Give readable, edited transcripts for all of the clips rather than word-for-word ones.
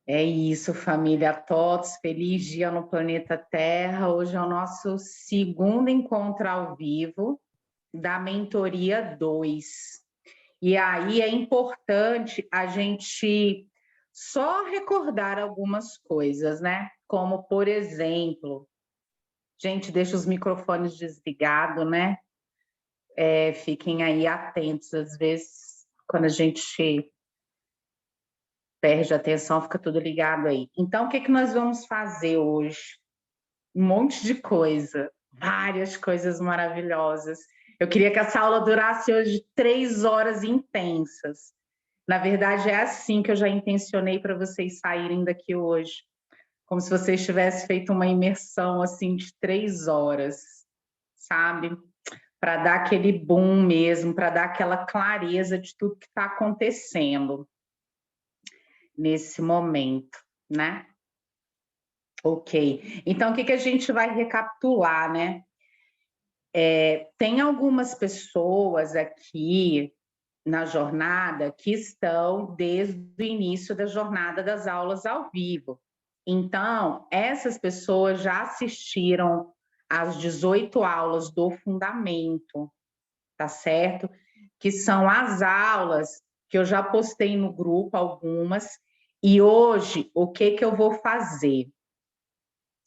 É isso, família TOTS, feliz dia no planeta Terra. Hoje é o nosso segundo encontro ao vivo da Mentoria 2. E aí é importante a gente só recordar algumas coisas, né? Como, por exemplo, gente, deixa os microfones desligados, né? Fiquem aí atentos, às vezes, quando a gente perde a atenção, fica tudo ligado aí. Então, o que nós vamos fazer hoje? Um monte de coisa, várias coisas maravilhosas. Eu queria que essa aula durasse hoje 3 horas intensas. Na verdade, é assim que eu já intencionei para vocês saírem daqui hoje, como se vocês tivessem feito uma imersão assim de 3 horas, sabe? Para dar aquele boom mesmo, para dar aquela clareza de tudo que está acontecendo nesse momento, né? Ok. Então, o que a gente vai recapitular, né? Tem algumas pessoas aqui na jornada que estão desde o início da jornada das aulas ao vivo. Então, essas pessoas já assistiram às 18 aulas do Fundamento, tá certo? Que são as aulas que eu já postei no grupo, algumas, e hoje, o que eu vou fazer?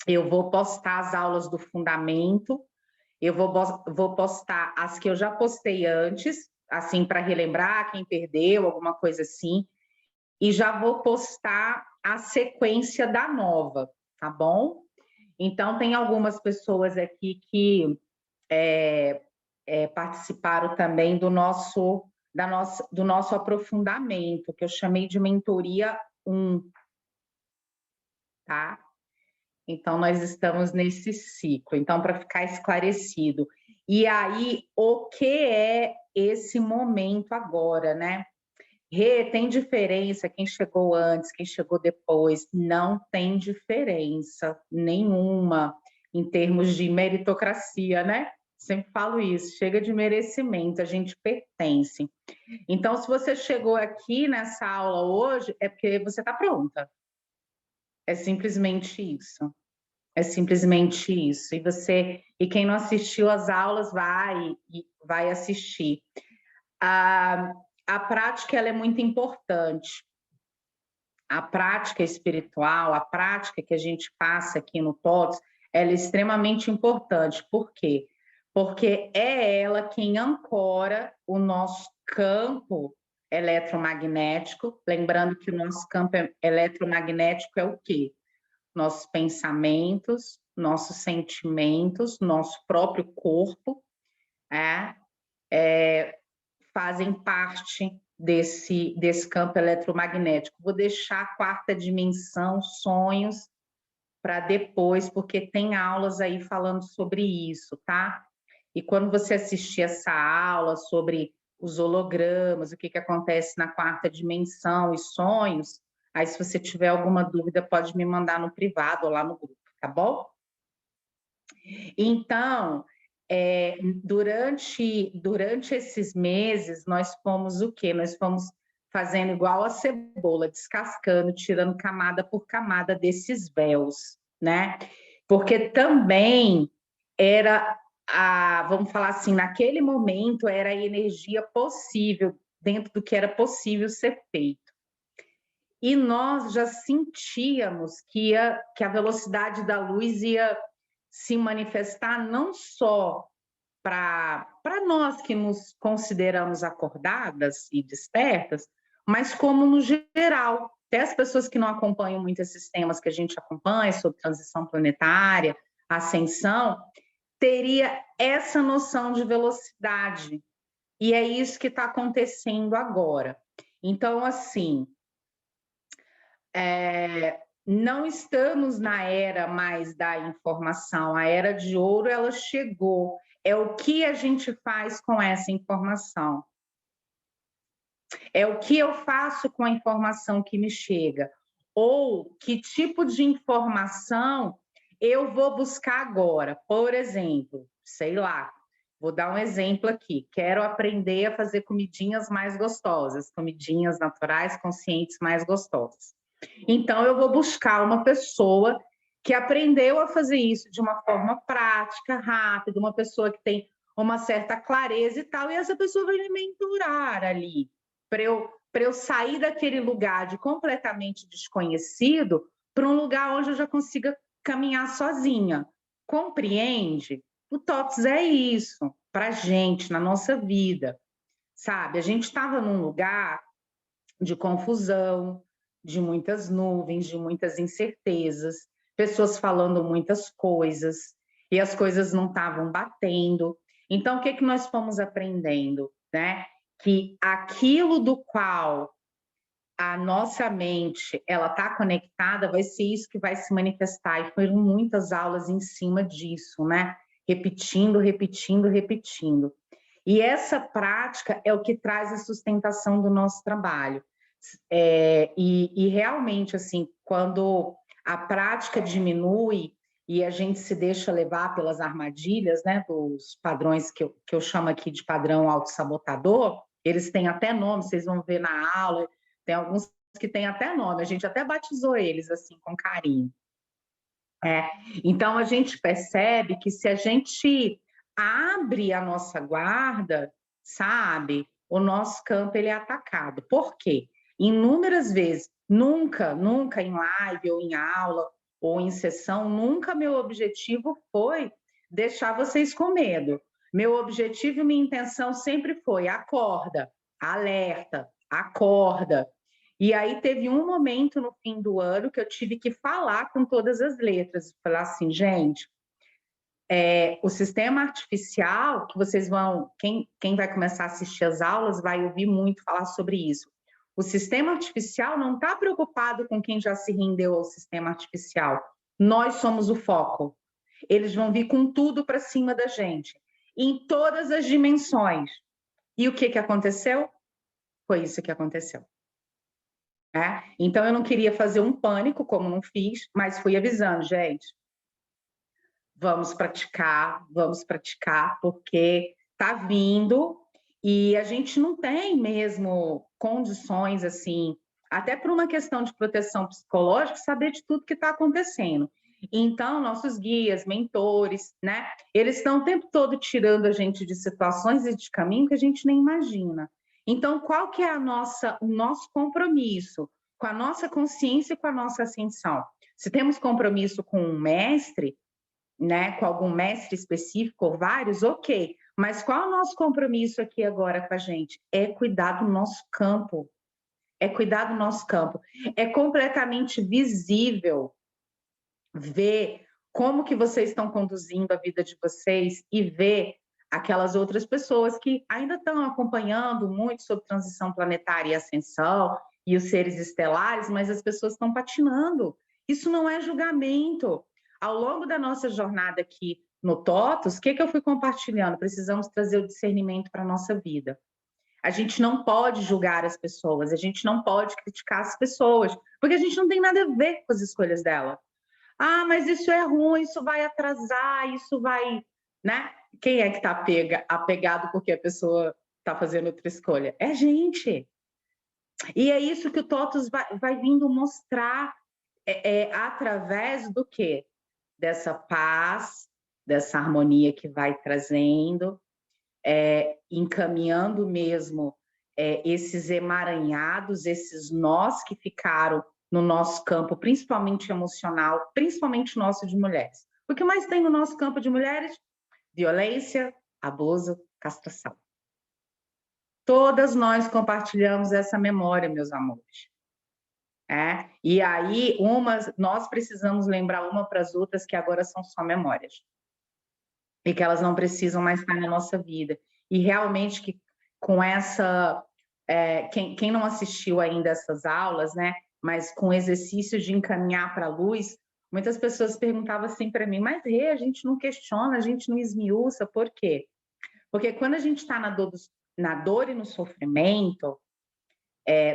Eu vou postar as aulas do Fundamento, eu vou postar as que eu já postei antes, assim, para relembrar quem perdeu, alguma coisa assim, e já vou postar a sequência da nova, tá bom? Então, tem algumas pessoas aqui que participaram também do nosso aprofundamento, que eu chamei de mentoria 1, tá? Então, nós estamos nesse ciclo. Então, para ficar esclarecido. E aí, o que é esse momento agora, né? Tem diferença quem chegou antes, quem chegou depois? Não tem diferença nenhuma em termos de meritocracia, né? Sempre falo isso, chega de merecimento, a gente pertence. Então, se você chegou aqui nessa aula hoje, é porque você está pronta. É simplesmente isso. É simplesmente isso. E quem não assistiu às aulas vai assistir. A prática ela é muito importante. A prática espiritual, a prática que a gente passa aqui no TOTS, ela é extremamente importante. Por quê? Porque é ela quem ancora o nosso campo eletromagnético. Lembrando que o nosso campo eletromagnético é o quê? Nossos pensamentos, nossos sentimentos, nosso próprio corpo, fazem parte desse campo eletromagnético. Vou deixar a quarta dimensão, sonhos, para depois, porque tem aulas aí falando sobre isso, tá? E quando você assistir essa aula sobre os hologramas, o que acontece na quarta dimensão e sonhos, aí se você tiver alguma dúvida, pode me mandar no privado ou lá no grupo, tá bom? Então, durante esses meses, nós fomos o quê? Nós fomos fazendo igual a cebola, descascando, tirando camada por camada desses véus, né? Porque também era vamos falar assim, naquele momento era a energia possível, dentro do que era possível ser feito. E nós já sentíamos que a velocidade da luz ia se manifestar não só para nós que nos consideramos acordadas e despertas, mas como no geral. Até as pessoas que não acompanham muito esses temas que a gente acompanha, sobre transição planetária, ascensão, teria essa noção de velocidade. E é isso que está acontecendo agora. Então, assim, não estamos na era mais da informação, a era de ouro ela chegou. É o que a gente faz com essa informação. É o que eu faço com a informação que me chega. Ou que tipo de informação eu vou buscar agora. Por exemplo, sei lá, vou dar um exemplo aqui. Quero aprender a fazer comidinhas mais gostosas, comidinhas naturais, conscientes, mais gostosas. Então, eu vou buscar uma pessoa que aprendeu a fazer isso de uma forma prática, rápida, uma pessoa que tem uma certa clareza e tal, e essa pessoa vai me mentorar ali, para eu sair daquele lugar de completamente desconhecido para um lugar onde eu já consiga caminhar sozinha. Compreende? O TOTS é isso, para a gente, na nossa vida, sabe? A gente estava num lugar de confusão, de muitas nuvens, de muitas incertezas, pessoas falando muitas coisas, e as coisas não estavam batendo. Então, o que nós fomos aprendendo? Né? Que aquilo do qual a nossa mente ela está conectada, vai ser isso que vai se manifestar. E foram muitas aulas em cima disso, né? Repetindo, repetindo, repetindo. E essa prática é o que traz a sustentação do nosso trabalho. E realmente, assim, quando a prática diminui e a gente se deixa levar pelas armadilhas, né, dos padrões que eu chamo aqui de padrão autossabotador, eles têm até nome, vocês vão ver na aula, tem alguns que têm até nome, a gente até batizou eles assim com carinho. Então a gente percebe que se a gente abre a nossa guarda, sabe, o nosso campo ele é atacado. Por quê? Inúmeras vezes, nunca em live ou em aula ou em sessão, nunca meu objetivo foi deixar vocês com medo. Meu objetivo e minha intenção sempre foi acorda, alerta, acorda. E aí teve um momento no fim do ano que eu tive que falar com todas as letras, falar assim, gente, o sistema artificial, que vocês vão, quem vai começar a assistir as aulas vai ouvir muito falar sobre isso. O sistema artificial não está preocupado com quem já se rendeu ao sistema artificial. Nós somos o foco. Eles vão vir com tudo para cima da gente, em todas as dimensões. E o que aconteceu? Foi isso que aconteceu. Então, eu não queria fazer um pânico, como não fiz, mas fui avisando, gente, vamos praticar, porque está vindo e a gente não tem mesmo condições, assim, até por uma questão de proteção psicológica, saber de tudo que está acontecendo. Então, nossos guias, mentores, né, eles estão o tempo todo tirando a gente de situações e de caminho que a gente nem imagina. Então, qual que é o nosso compromisso com a nossa consciência e com a nossa ascensão? Se temos compromisso com um mestre, né, com algum mestre específico ou vários, ok. Mas qual é o nosso compromisso aqui agora com a gente? É cuidar do nosso campo. É cuidar do nosso campo. É completamente visível ver como que vocês estão conduzindo a vida de vocês e ver aquelas outras pessoas que ainda estão acompanhando muito sobre transição planetária e ascensão e os seres estelares, mas as pessoas estão patinando. Isso não é julgamento. Ao longo da nossa jornada aqui no TOTUS, o que eu fui compartilhando? Precisamos trazer o discernimento para a nossa vida. A gente não pode julgar as pessoas, a gente não pode criticar as pessoas, porque a gente não tem nada a ver com as escolhas dela. Ah, mas isso é ruim, isso vai atrasar, isso vai, né? Quem é que está apegado porque a pessoa está fazendo outra escolha? É a gente. E é isso que o TOTUS vai vindo mostrar através do quê? Dessa paz, dessa harmonia que vai trazendo, encaminhando mesmo esses emaranhados, esses nós que ficaram no nosso campo, principalmente emocional, principalmente nosso de mulheres. O que mais tem no nosso campo de mulheres? Violência, abuso, castração. Todas nós compartilhamos essa memória, meus amores. E aí, nós precisamos lembrar uma para as outras que agora são só memórias. E que elas não precisam mais estar na nossa vida. E realmente que com essa... quem não assistiu ainda essas aulas, né? Mas com o exercício de encaminhar para a luz, muitas pessoas perguntavam assim para mim, mas a gente não questiona, a gente não esmiuça, por quê? Porque quando a gente está na dor e no sofrimento,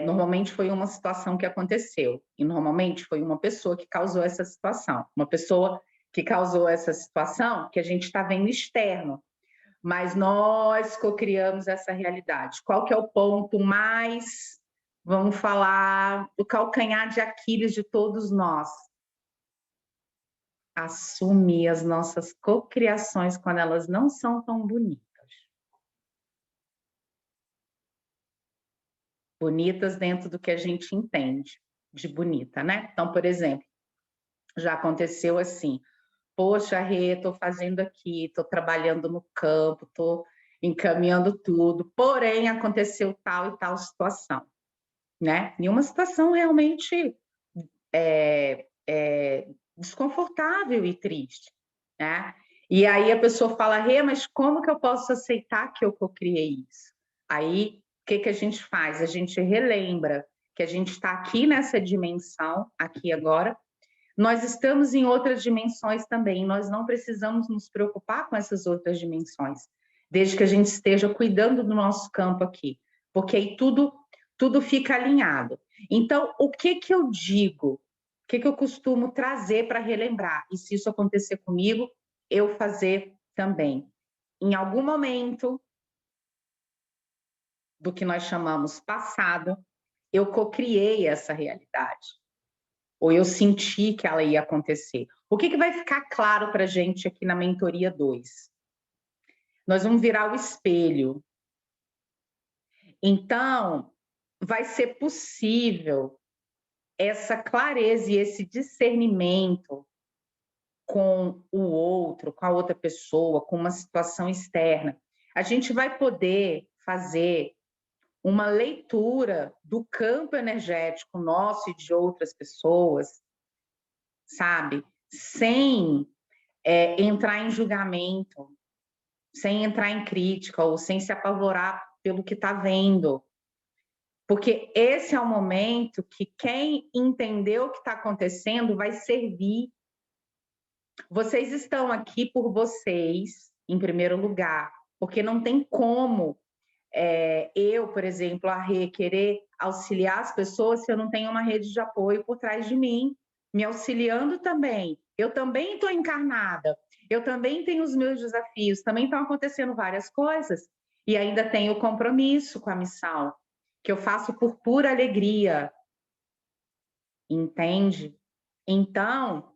normalmente foi uma situação que aconteceu, e normalmente foi uma pessoa que causou essa situação, uma pessoa que causou essa situação que a gente está vendo externo, mas nós co-criamos essa realidade. Qual que é o ponto mais Vamos falar do calcanhar de Aquiles de todos nós. Assumir as nossas cocriações quando elas não são tão bonitas. Bonitas dentro do que a gente entende de bonita, né? Então, por exemplo, já aconteceu assim, poxa, Rê, estou fazendo aqui, estou trabalhando no campo, estou encaminhando tudo, porém aconteceu tal e tal situação, né? E uma situação realmente desconfortável e triste, né? E aí a pessoa fala, Rê, mas como que eu posso aceitar que eu cocriei isso? Aí, o que a gente faz? A gente relembra que a gente está aqui nessa dimensão, aqui agora, nós estamos em outras dimensões também, nós não precisamos nos preocupar com essas outras dimensões, desde que a gente esteja cuidando do nosso campo aqui, porque aí tudo fica alinhado. Então, o que eu digo? O que eu costumo trazer para relembrar? E se isso acontecer comigo, eu fazer também. Em algum momento do que nós chamamos passado, eu cocriei essa realidade. Ou eu senti que ela ia acontecer. O que vai ficar claro para a gente aqui na mentoria 2? Nós vamos virar o espelho. Então, vai ser possível essa clareza e esse discernimento com o outro, com a outra pessoa, com uma situação externa. A gente vai poder fazer uma leitura do campo energético nosso e de outras pessoas, sabe? Sem entrar em julgamento, sem entrar em crítica ou sem se apavorar pelo que está vendo. Porque esse é o momento que quem entendeu o que está acontecendo vai servir. Vocês estão aqui por vocês, em primeiro lugar, porque não tem como eu, por exemplo, a Rê, querer auxiliar as pessoas se eu não tenho uma rede de apoio por trás de mim, me auxiliando também. Eu também estou encarnada, eu também tenho os meus desafios, também estão acontecendo várias coisas, e ainda tenho compromisso com a missão, que eu faço por pura alegria, entende? Então,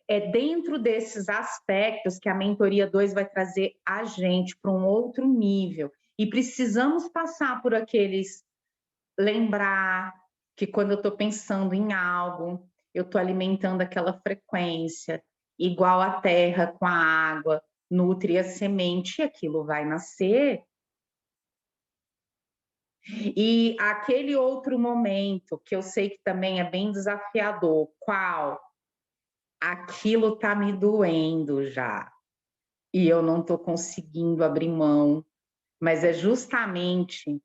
é dentro desses aspectos que a mentoria 2 vai trazer a gente para um outro nível. E precisamos passar por aqueles lembrar que quando eu estou pensando em algo, eu estou alimentando aquela frequência, igual a terra com a água, nutre a semente e aquilo vai nascer. E aquele outro momento que eu sei que também é bem desafiador, qual? Aquilo está me doendo já e eu não estou conseguindo abrir mão, mas é justamente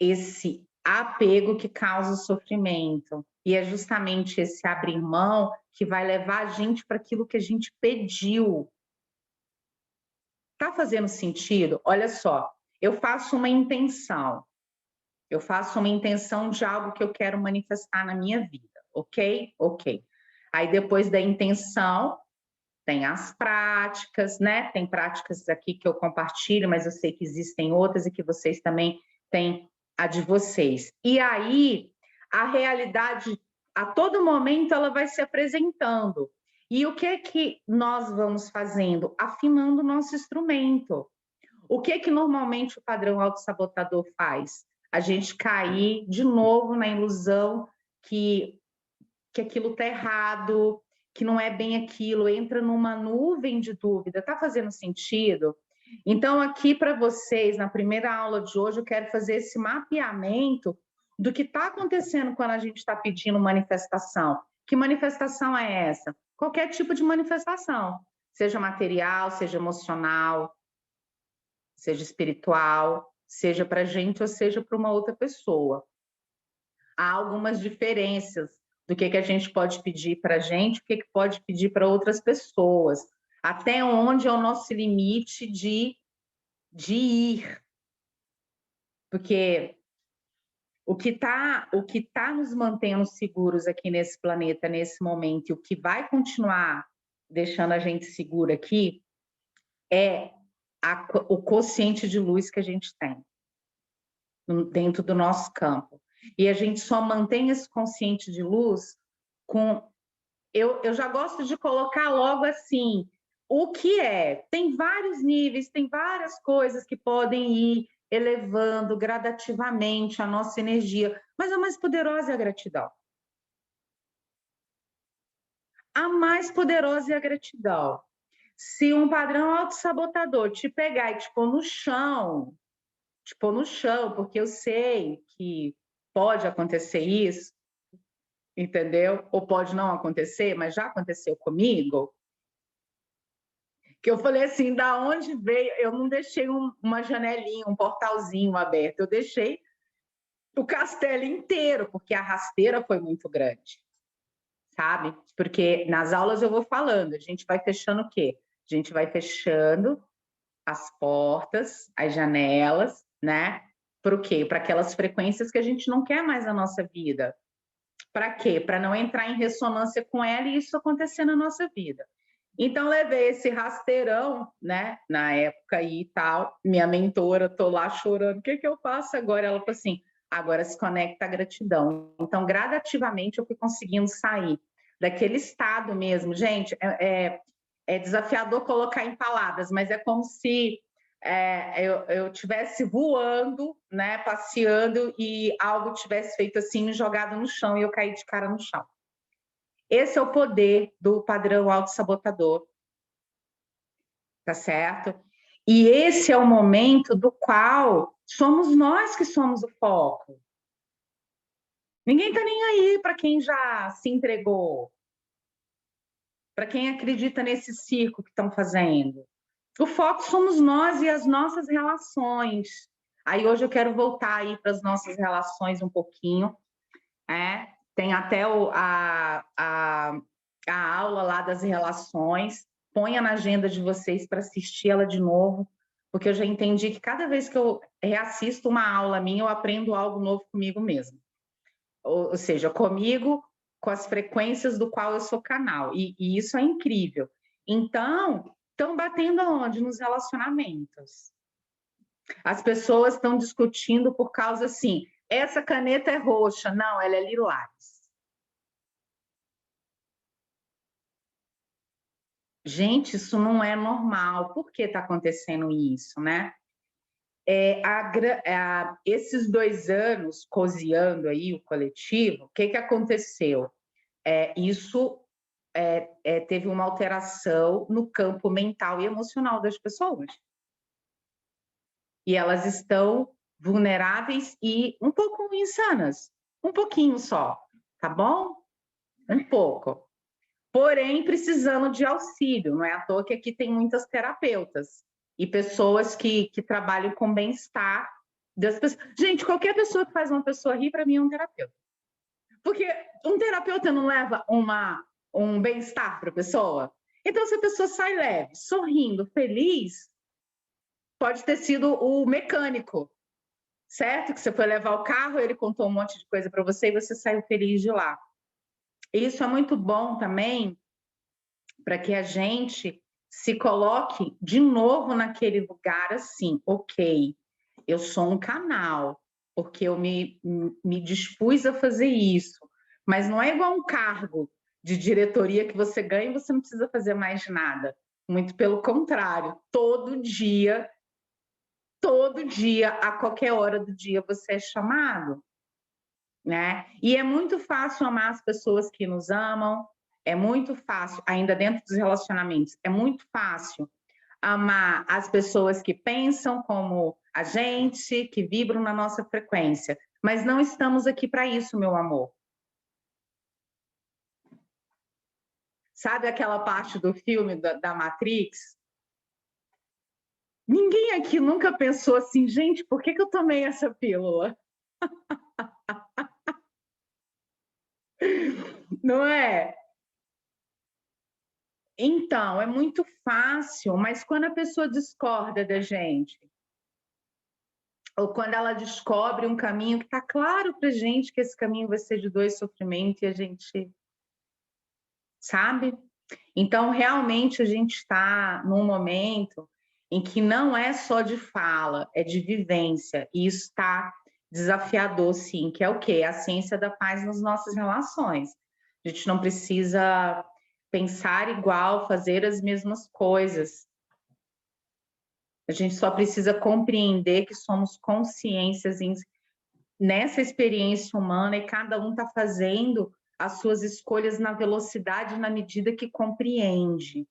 esse apego que causa o sofrimento. E é justamente esse abrir mão que vai levar a gente para aquilo que a gente pediu. Tá fazendo sentido? Olha só, eu faço uma intenção. Eu faço uma intenção de algo que eu quero manifestar na minha vida, ok? Ok. Aí depois da intenção, tem as práticas, né? Tem práticas aqui que eu compartilho, mas eu sei que existem outras e que vocês também têm a de vocês. E aí, a realidade, a todo momento, ela vai se apresentando. E o que nós vamos fazendo? Afinando o nosso instrumento. O que normalmente o padrão autossabotador faz? A gente cair de novo na ilusão que aquilo está errado, que não é bem aquilo, entra numa nuvem de dúvida. Está fazendo sentido? Então, aqui para vocês, na primeira aula de hoje, eu quero fazer esse mapeamento do que está acontecendo quando a gente está pedindo manifestação. Que manifestação é essa? Qualquer tipo de manifestação, seja material, seja emocional, seja espiritual, seja para a gente ou seja para uma outra pessoa. Há algumas diferenças do que a gente pode pedir para a gente, o que pode pedir para outras pessoas. Até onde é o nosso limite de ir. Porque o que tá nos mantendo seguros aqui nesse planeta, nesse momento, e o que vai continuar deixando a gente seguro aqui, é o quociente de luz que a gente tem dentro do nosso campo. E a gente só mantém esse consciente de luz com... Eu já gosto de colocar logo assim, o que é? Tem vários níveis, tem várias coisas que podem ir elevando gradativamente a nossa energia, mas a mais poderosa é a gratidão. A mais poderosa é a gratidão. Se um padrão autossabotador te pegar e te pôr no chão, porque eu sei que pode acontecer isso, entendeu? Ou pode não acontecer, mas já aconteceu comigo, que eu falei assim, da onde veio? Eu não deixei uma janelinha, um portalzinho aberto, eu deixei o castelo inteiro, porque a rasteira foi muito grande, sabe? Porque nas aulas eu vou falando, a gente vai fechando o quê? A gente vai fechando as portas, as janelas, né? Para o quê? Para aquelas frequências que a gente não quer mais na nossa vida. Para quê? Para não entrar em ressonância com ela e isso acontecer na nossa vida. Então, levei esse rasteirão, né? Na época aí e tal, minha mentora, tô lá chorando, o que eu faço agora? Ela falou assim, agora se conecta à gratidão. Então, gradativamente, eu fui conseguindo sair daquele estado mesmo. Gente, é desafiador colocar em palavras, mas é como se eu estivesse voando, né, passeando, e algo tivesse feito assim, me jogado no chão, e eu caí de cara no chão. Esse é o poder do padrão autossabotador, tá certo? E esse é o momento do qual somos nós que somos o foco. Ninguém tá nem aí para quem já se entregou, para quem acredita nesse circo que estão fazendo. O foco somos nós e as nossas relações. Aí hoje eu quero voltar aí para as nossas relações um pouquinho. Tem até a aula lá das relações. Ponha na agenda de vocês para assistir ela de novo, porque eu já entendi que cada vez que eu reassisto uma aula minha, eu aprendo algo novo comigo mesmo. Ou seja, comigo, com as frequências do qual eu sou canal. E isso é incrível. Então, estão batendo aonde? Nos relacionamentos. As pessoas estão discutindo por causa assim, essa caneta é roxa, não, ela é lilás. Gente, isso não é normal. Por que está acontecendo isso, né? Esses 2 anos cozinhando aí o coletivo, o que aconteceu? Isso teve uma alteração no campo mental e emocional das pessoas. E elas estão vulneráveis e um pouco insanas. Um pouquinho só, tá bom? Um pouco. Porém, precisando de auxílio. Não é à toa que aqui tem muitas terapeutas e pessoas que trabalham com bem-estar das pessoas. Gente, qualquer pessoa que faz uma pessoa rir, para mim, é um terapeuta. Porque um terapeuta não leva um bem-estar para a pessoa? Então, se a pessoa sai leve, sorrindo, feliz, pode ter sido o mecânico, certo? Que você foi levar o carro, ele contou um monte de coisa para você e você saiu feliz de lá. Isso é muito bom também para que a gente se coloque de novo naquele lugar assim, ok, eu sou um canal, porque eu me dispus a fazer isso, mas não é igual um cargo de diretoria que você ganha e você não precisa fazer mais nada. Muito pelo contrário, todo dia, a qualquer hora do dia, você é chamado, né? E é muito fácil amar as pessoas que nos amam, é muito fácil, ainda dentro dos relacionamentos, é muito fácil amar as pessoas que pensam como a gente, que vibram na nossa frequência. Mas não estamos aqui para isso, meu amor. Sabe aquela parte do filme da Matrix? Ninguém aqui nunca pensou assim, gente, por que eu tomei essa pílula? Não é? Então, é muito fácil, mas quando a pessoa discorda da gente, ou quando ela descobre um caminho que está claro para gente que esse caminho vai ser de dor e sofrimento e a gente, sabe? Então, realmente, a gente está num momento em que não é só de fala, é de vivência, e isso está desafiador, sim, que é o quê? A ciência da paz nas nossas relações. A gente não precisa pensar igual, fazer as mesmas coisas. A gente só precisa compreender que somos consciências nessa experiência humana e cada um está fazendo as suas escolhas na velocidade, na medida que compreende.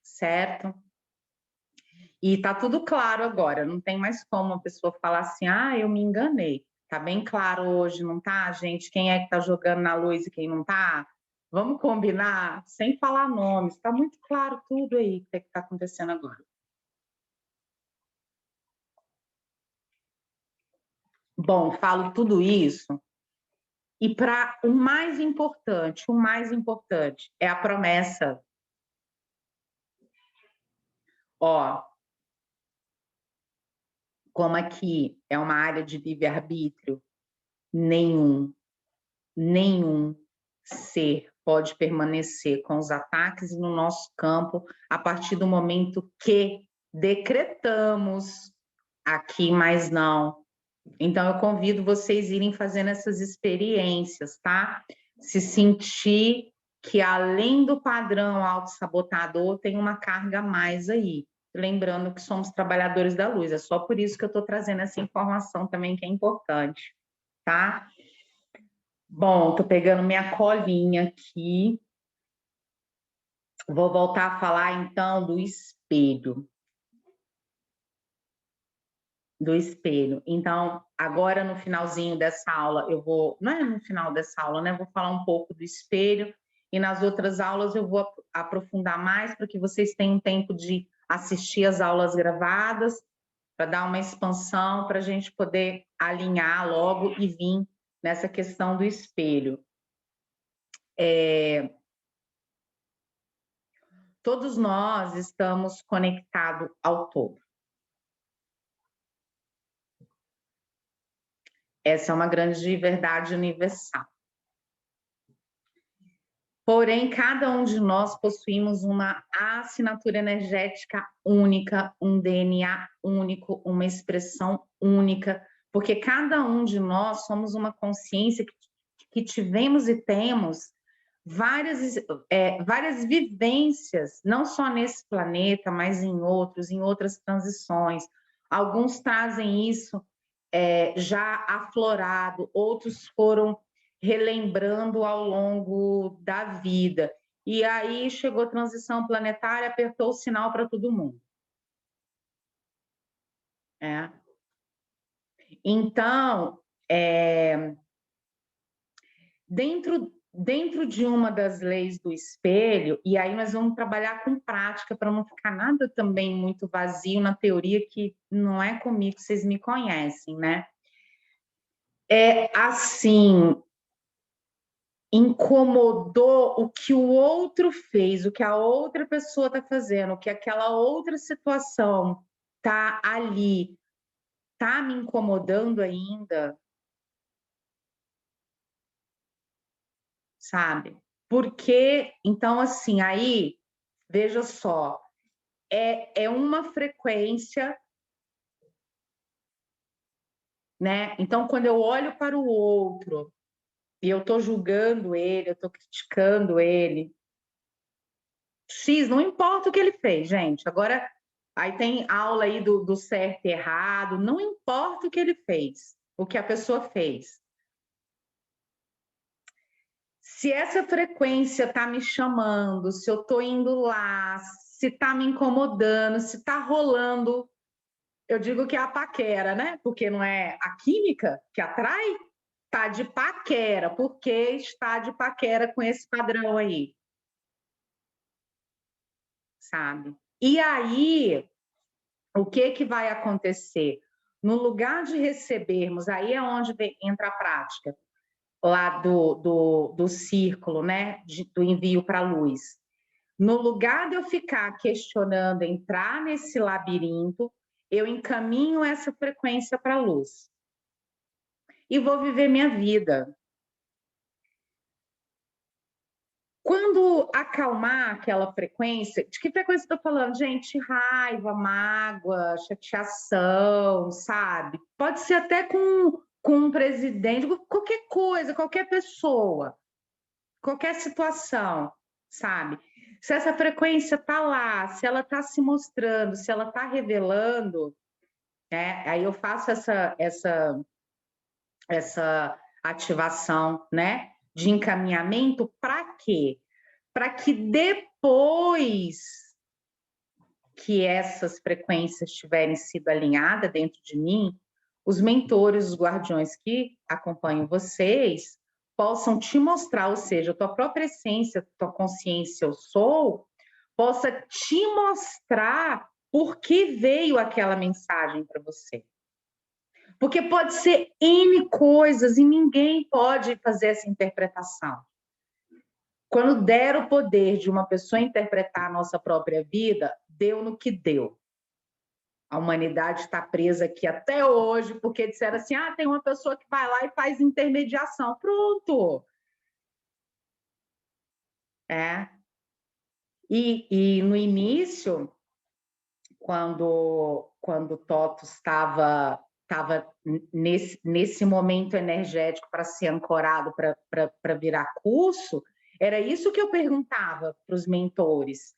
Certo? E tá tudo claro agora, não tem mais como a pessoa falar assim, ah, eu me enganei. Tá bem claro hoje, não tá, gente? Quem é que tá jogando na luz e quem não tá? Vamos combinar, sem falar nomes. Tá muito claro tudo aí que tá acontecendo agora. Bom, falo tudo isso. E para o mais importante é a promessa. Ó, como aqui é uma área de livre-arbítrio, nenhum ser pode permanecer com os ataques no nosso campo a partir do momento que decretamos aqui, mas não. Então, eu convido vocês a irem fazendo essas experiências, tá? Se sentir que, além do padrão autossabotador, tem uma carga a mais aí. Lembrando que somos trabalhadores da luz. É só por isso que eu estou trazendo essa informação também, que é importante, tá? Bom, tô pegando minha colinha aqui. Vou voltar a falar, então, do espelho. Do espelho. Então, agora no finalzinho dessa aula, eu vou... Não é no final dessa aula, né? Eu vou falar um pouco do espelho. E nas outras aulas eu vou aprofundar mais para que vocês tenham tempo de assistir as aulas gravadas, para dar uma expansão, para a gente poder alinhar logo e vir nessa questão do espelho. Todos nós estamos conectados ao todo. Essa é uma grande verdade universal. Porém, cada um de nós possuímos uma assinatura energética única, um DNA único, uma expressão única, porque cada um de nós somos uma consciência que tivemos e temos várias vivências, não só nesse planeta, mas em outras transições. Alguns trazem isso já aflorado, outros foram relembrando ao longo da vida. E aí chegou a transição planetária, apertou o sinal para todo mundo. Então, dentro de uma das leis do espelho, e aí nós vamos trabalhar com prática para não ficar nada também muito vazio na teoria, que não é comigo, vocês me conhecem, né? É assim, incomodou o que o outro fez, o que a outra pessoa está fazendo, o que aquela outra situação está ali, está me incomodando ainda, sabe? Porque, então, assim, aí, veja só, é uma frequência, né? Então, quando eu olho para o outro e eu estou julgando ele, eu estou criticando ele, X, não importa o que ele fez, gente. Agora, aí tem aula aí do certo e errado, não importa o que ele fez, o que a pessoa fez. Se essa frequência está me chamando, se eu estou indo lá, se está me incomodando, se está rolando, eu digo que é a paquera, né? Porque não é a química que atrai, tá de paquera, porque está de paquera com esse padrão aí, sabe? E aí, o que vai acontecer? No lugar de recebermos, aí é onde entra a prática, lá do círculo, né? Do envio para a luz. No lugar de eu ficar questionando, entrar nesse labirinto, eu encaminho essa frequência para a luz. E vou viver minha vida. Quando acalmar aquela frequência, de que frequência eu tô falando, gente? Raiva, mágoa, chateação, sabe? Pode ser até com um presidente, qualquer coisa, qualquer pessoa, qualquer situação, sabe? Se essa frequência tá lá, se ela tá se mostrando, se ela tá revelando, né? Aí eu faço essa ativação, né? De encaminhamento para quê? Para que depois que essas frequências tiverem sido alinhadas dentro de mim, os mentores, os guardiões que acompanham vocês, possam te mostrar, ou seja, a tua própria essência, a tua consciência, eu sou, possa te mostrar por que veio aquela mensagem para você. Porque pode ser N coisas e ninguém pode fazer essa interpretação. Quando der o poder de uma pessoa interpretar a nossa própria vida, deu no que deu. A humanidade está presa aqui até hoje, porque disseram assim: ah, tem uma pessoa que vai lá e faz intermediação. Pronto! É. E no início, quando o TOTUS estava nesse momento energético para ser ancorado, para virar curso, era isso que eu perguntava para os mentores.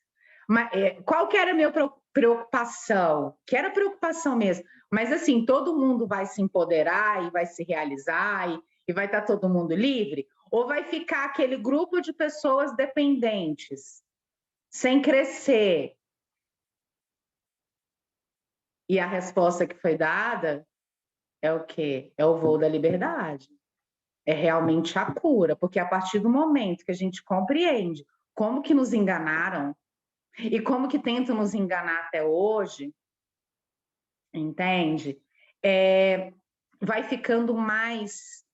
Mas, qual que era a minha preocupação? Que era preocupação mesmo. Mas assim, todo mundo vai se empoderar e vai se realizar e vai estar todo mundo livre? Ou vai ficar aquele grupo de pessoas dependentes, sem crescer? E a resposta que foi dada é o quê? É o voo da liberdade. É realmente a cura, porque a partir do momento que a gente compreende como que nos enganaram e como que tentam nos enganar até hoje, entende? Vai ficando mais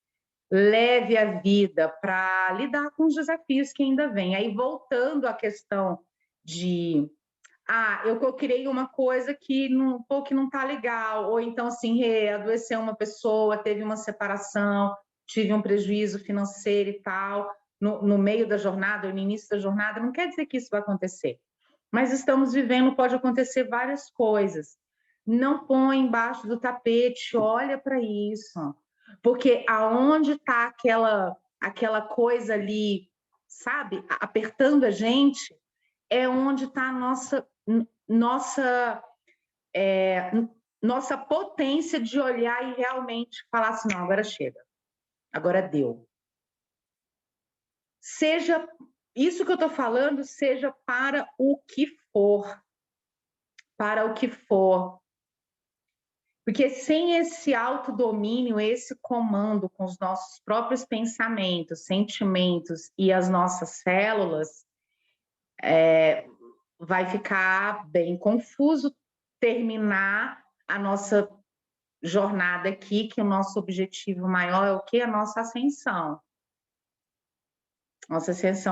leve a vida para lidar com os desafios que ainda vêm. Aí, voltando à questão de eu criei uma coisa que não tá legal, ou então assim, adoeceu uma pessoa, teve uma separação, tive um prejuízo financeiro e tal, no meio da jornada, ou no início da jornada, não quer dizer que isso vai acontecer. Mas estamos vivendo, pode acontecer várias coisas. Não põe embaixo do tapete, olha para isso. Porque aonde está aquela coisa ali, sabe, apertando a gente, é onde está a nossa potência de olhar e realmente falar assim, não, agora chega, agora deu. Seja isso que eu estou falando, seja para o que for, porque sem esse autodomínio, esse comando com os nossos próprios pensamentos, sentimentos e as nossas células, vai ficar bem confuso terminar a nossa jornada aqui, que o nosso objetivo maior é o quê? A nossa ascensão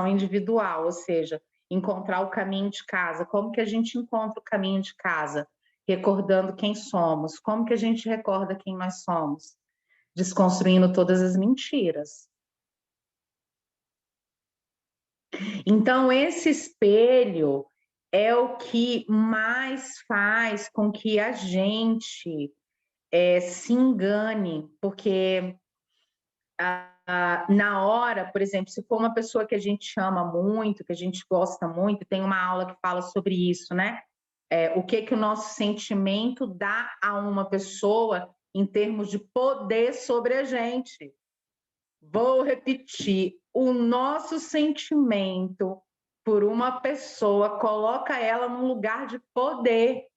individual, ou seja, encontrar o caminho de casa. Como que a gente encontra o caminho de casa? Recordando quem somos. Como que a gente recorda quem nós somos? Desconstruindo todas as mentiras. Então, esse espelho é o que mais faz com que a gente se engane, porque na hora, por exemplo, se for uma pessoa que a gente ama muito, que a gente gosta muito, tem uma aula que fala sobre isso, né? O que o nosso sentimento dá a uma pessoa em termos de poder sobre a gente. Vou repetir, o nosso sentimento por uma pessoa coloca ela num lugar de poder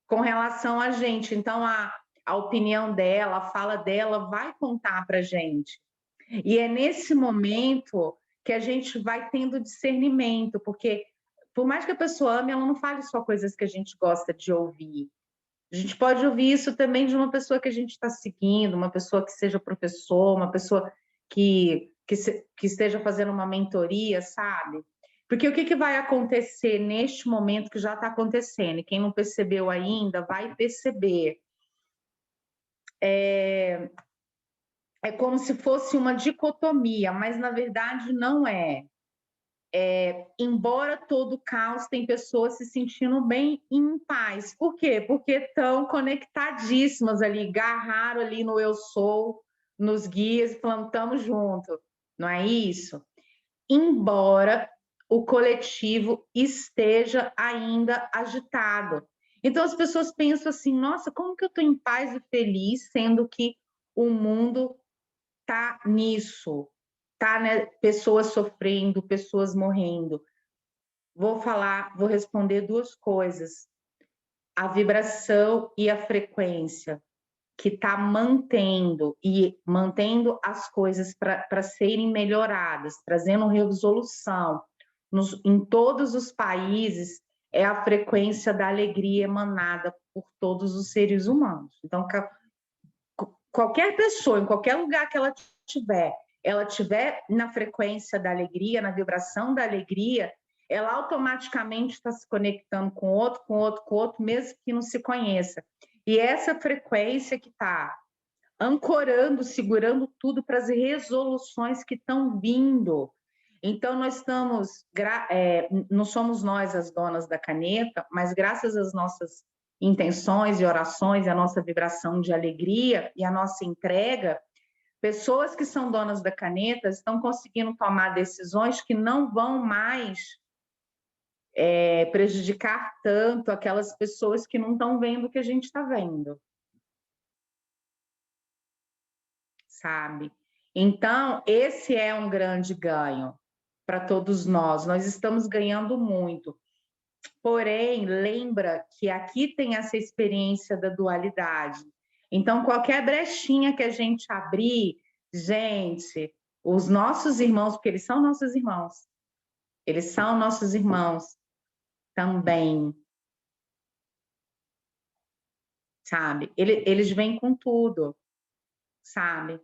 com relação a gente. Então, a opinião dela, a fala dela vai contar para a gente. E é nesse momento que a gente vai tendo discernimento, porque por mais que a pessoa ame, ela não fale só coisas que a gente gosta de ouvir. A gente pode ouvir isso também de uma pessoa que a gente está seguindo, uma pessoa que seja professor, uma pessoa que esteja fazendo uma mentoria, sabe? Porque o que vai acontecer neste momento que já está acontecendo, e quem não percebeu ainda vai perceber. É como se fosse uma dicotomia, mas na verdade não é. embora todo caos, tem pessoas se sentindo bem e em paz. Por quê? Porque estão conectadíssimas ali, agarraram ali no eu sou, nos guias, plantamos junto. Não é isso? Embora o coletivo esteja ainda agitado. Então as pessoas pensam assim, nossa, como que eu estou em paz e feliz, sendo que o mundo está nisso, tá, né? Pessoas sofrendo, pessoas morrendo. Vou responder duas coisas. A vibração e a frequência que está mantendo as coisas para serem melhoradas, trazendo resolução em todos os países, é a frequência da alegria emanada por todos os seres humanos. Então, qualquer pessoa, em qualquer lugar que ela tiver na frequência da alegria, na vibração da alegria, ela automaticamente está se conectando com outro, mesmo que não se conheça. E essa frequência que está ancorando, segurando tudo para as resoluções que estão vindo. Então, não somos nós as donas da caneta, mas graças às nossas intenções e orações, a nossa vibração de alegria e a nossa entrega, pessoas que são donas da caneta estão conseguindo tomar decisões que não vão mais prejudicar tanto aquelas pessoas que não estão vendo o que a gente está vendo. Sabe? Então, esse é um grande ganho para todos nós. Nós estamos ganhando muito. Porém, lembra que aqui tem essa experiência da dualidade. Então, qualquer brechinha que a gente abrir, gente, os nossos irmãos, porque eles são nossos irmãos também, sabe? Eles vêm com tudo, sabe?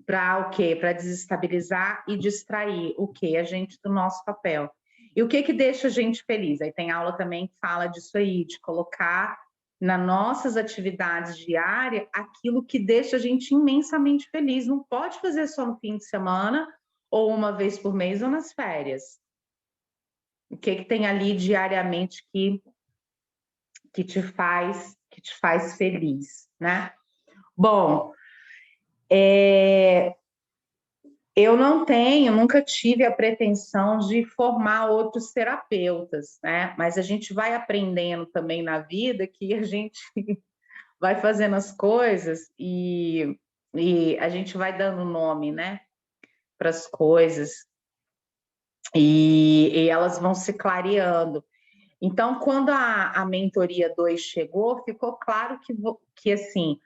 Para o quê? Para desestabilizar e distrair o quê? A gente do nosso papel. E o que deixa a gente feliz? Aí tem aula também que fala disso aí, de colocar nas nossas atividades diárias aquilo que deixa a gente imensamente feliz. Não pode fazer só no fim de semana, ou uma vez por mês, ou nas férias. O que tem ali diariamente que te faz feliz, né? Bom, eu nunca tive a pretensão de formar outros terapeutas, né? Mas a gente vai aprendendo também na vida que a gente vai fazendo as coisas e a gente vai dando nome, né? Para as coisas e elas vão se clareando. Então, quando a mentoria 2 chegou, ficou claro que assim,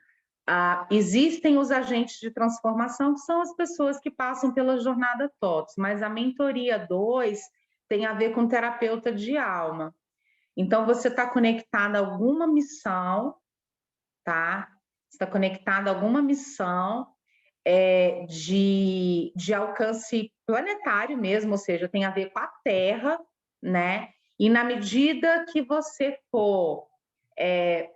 existem os agentes de transformação, que são as pessoas que passam pela jornada TOTS, mas a mentoria 2 tem a ver com terapeuta de alma. Então, você está conectado a alguma missão, tá? Está conectado a alguma missão de alcance planetário mesmo, ou seja, tem a ver com a Terra, né? E na medida que você for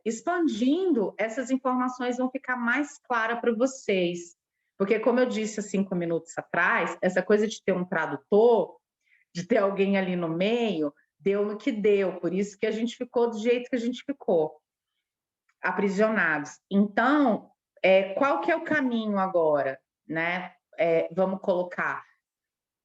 expandindo, essas informações vão ficar mais claras para vocês. Porque, como eu disse há 5 minutos atrás, essa coisa de ter um tradutor, de ter alguém ali no meio, deu no que deu. Por isso que a gente ficou do jeito que a gente ficou, aprisionados. Então, qual que é o caminho agora, né? Vamos colocar,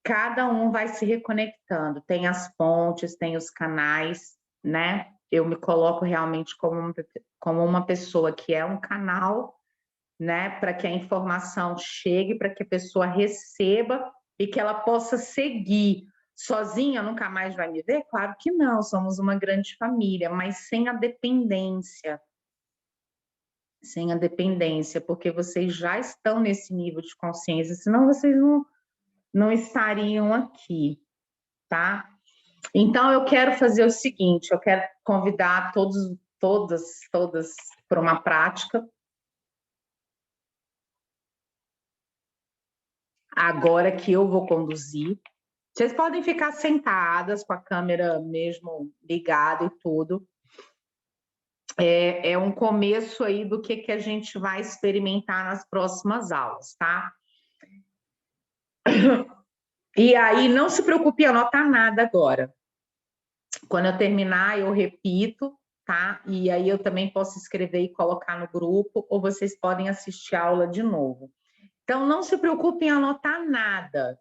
cada um vai se reconectando, tem as pontes, tem os canais, né? Eu me coloco realmente como uma pessoa que é um canal, né? Para que a informação chegue, para que a pessoa receba e que ela possa seguir. Sozinha nunca mais vai me ver? Claro que não, somos uma grande família, mas sem a dependência, porque vocês já estão nesse nível de consciência, senão vocês não estariam aqui, tá? Então, eu quero fazer o seguinte, eu quero convidar todas para uma prática. Agora que eu vou conduzir. Vocês podem ficar sentadas com a câmera mesmo ligada e tudo. É um começo aí do que a gente vai experimentar nas próximas aulas, tá? E aí, não se preocupe em anotar nada agora. Quando eu terminar, eu repito, tá? E aí eu também posso escrever e colocar no grupo, ou vocês podem assistir a aula de novo. Então, não se preocupe em anotar nada.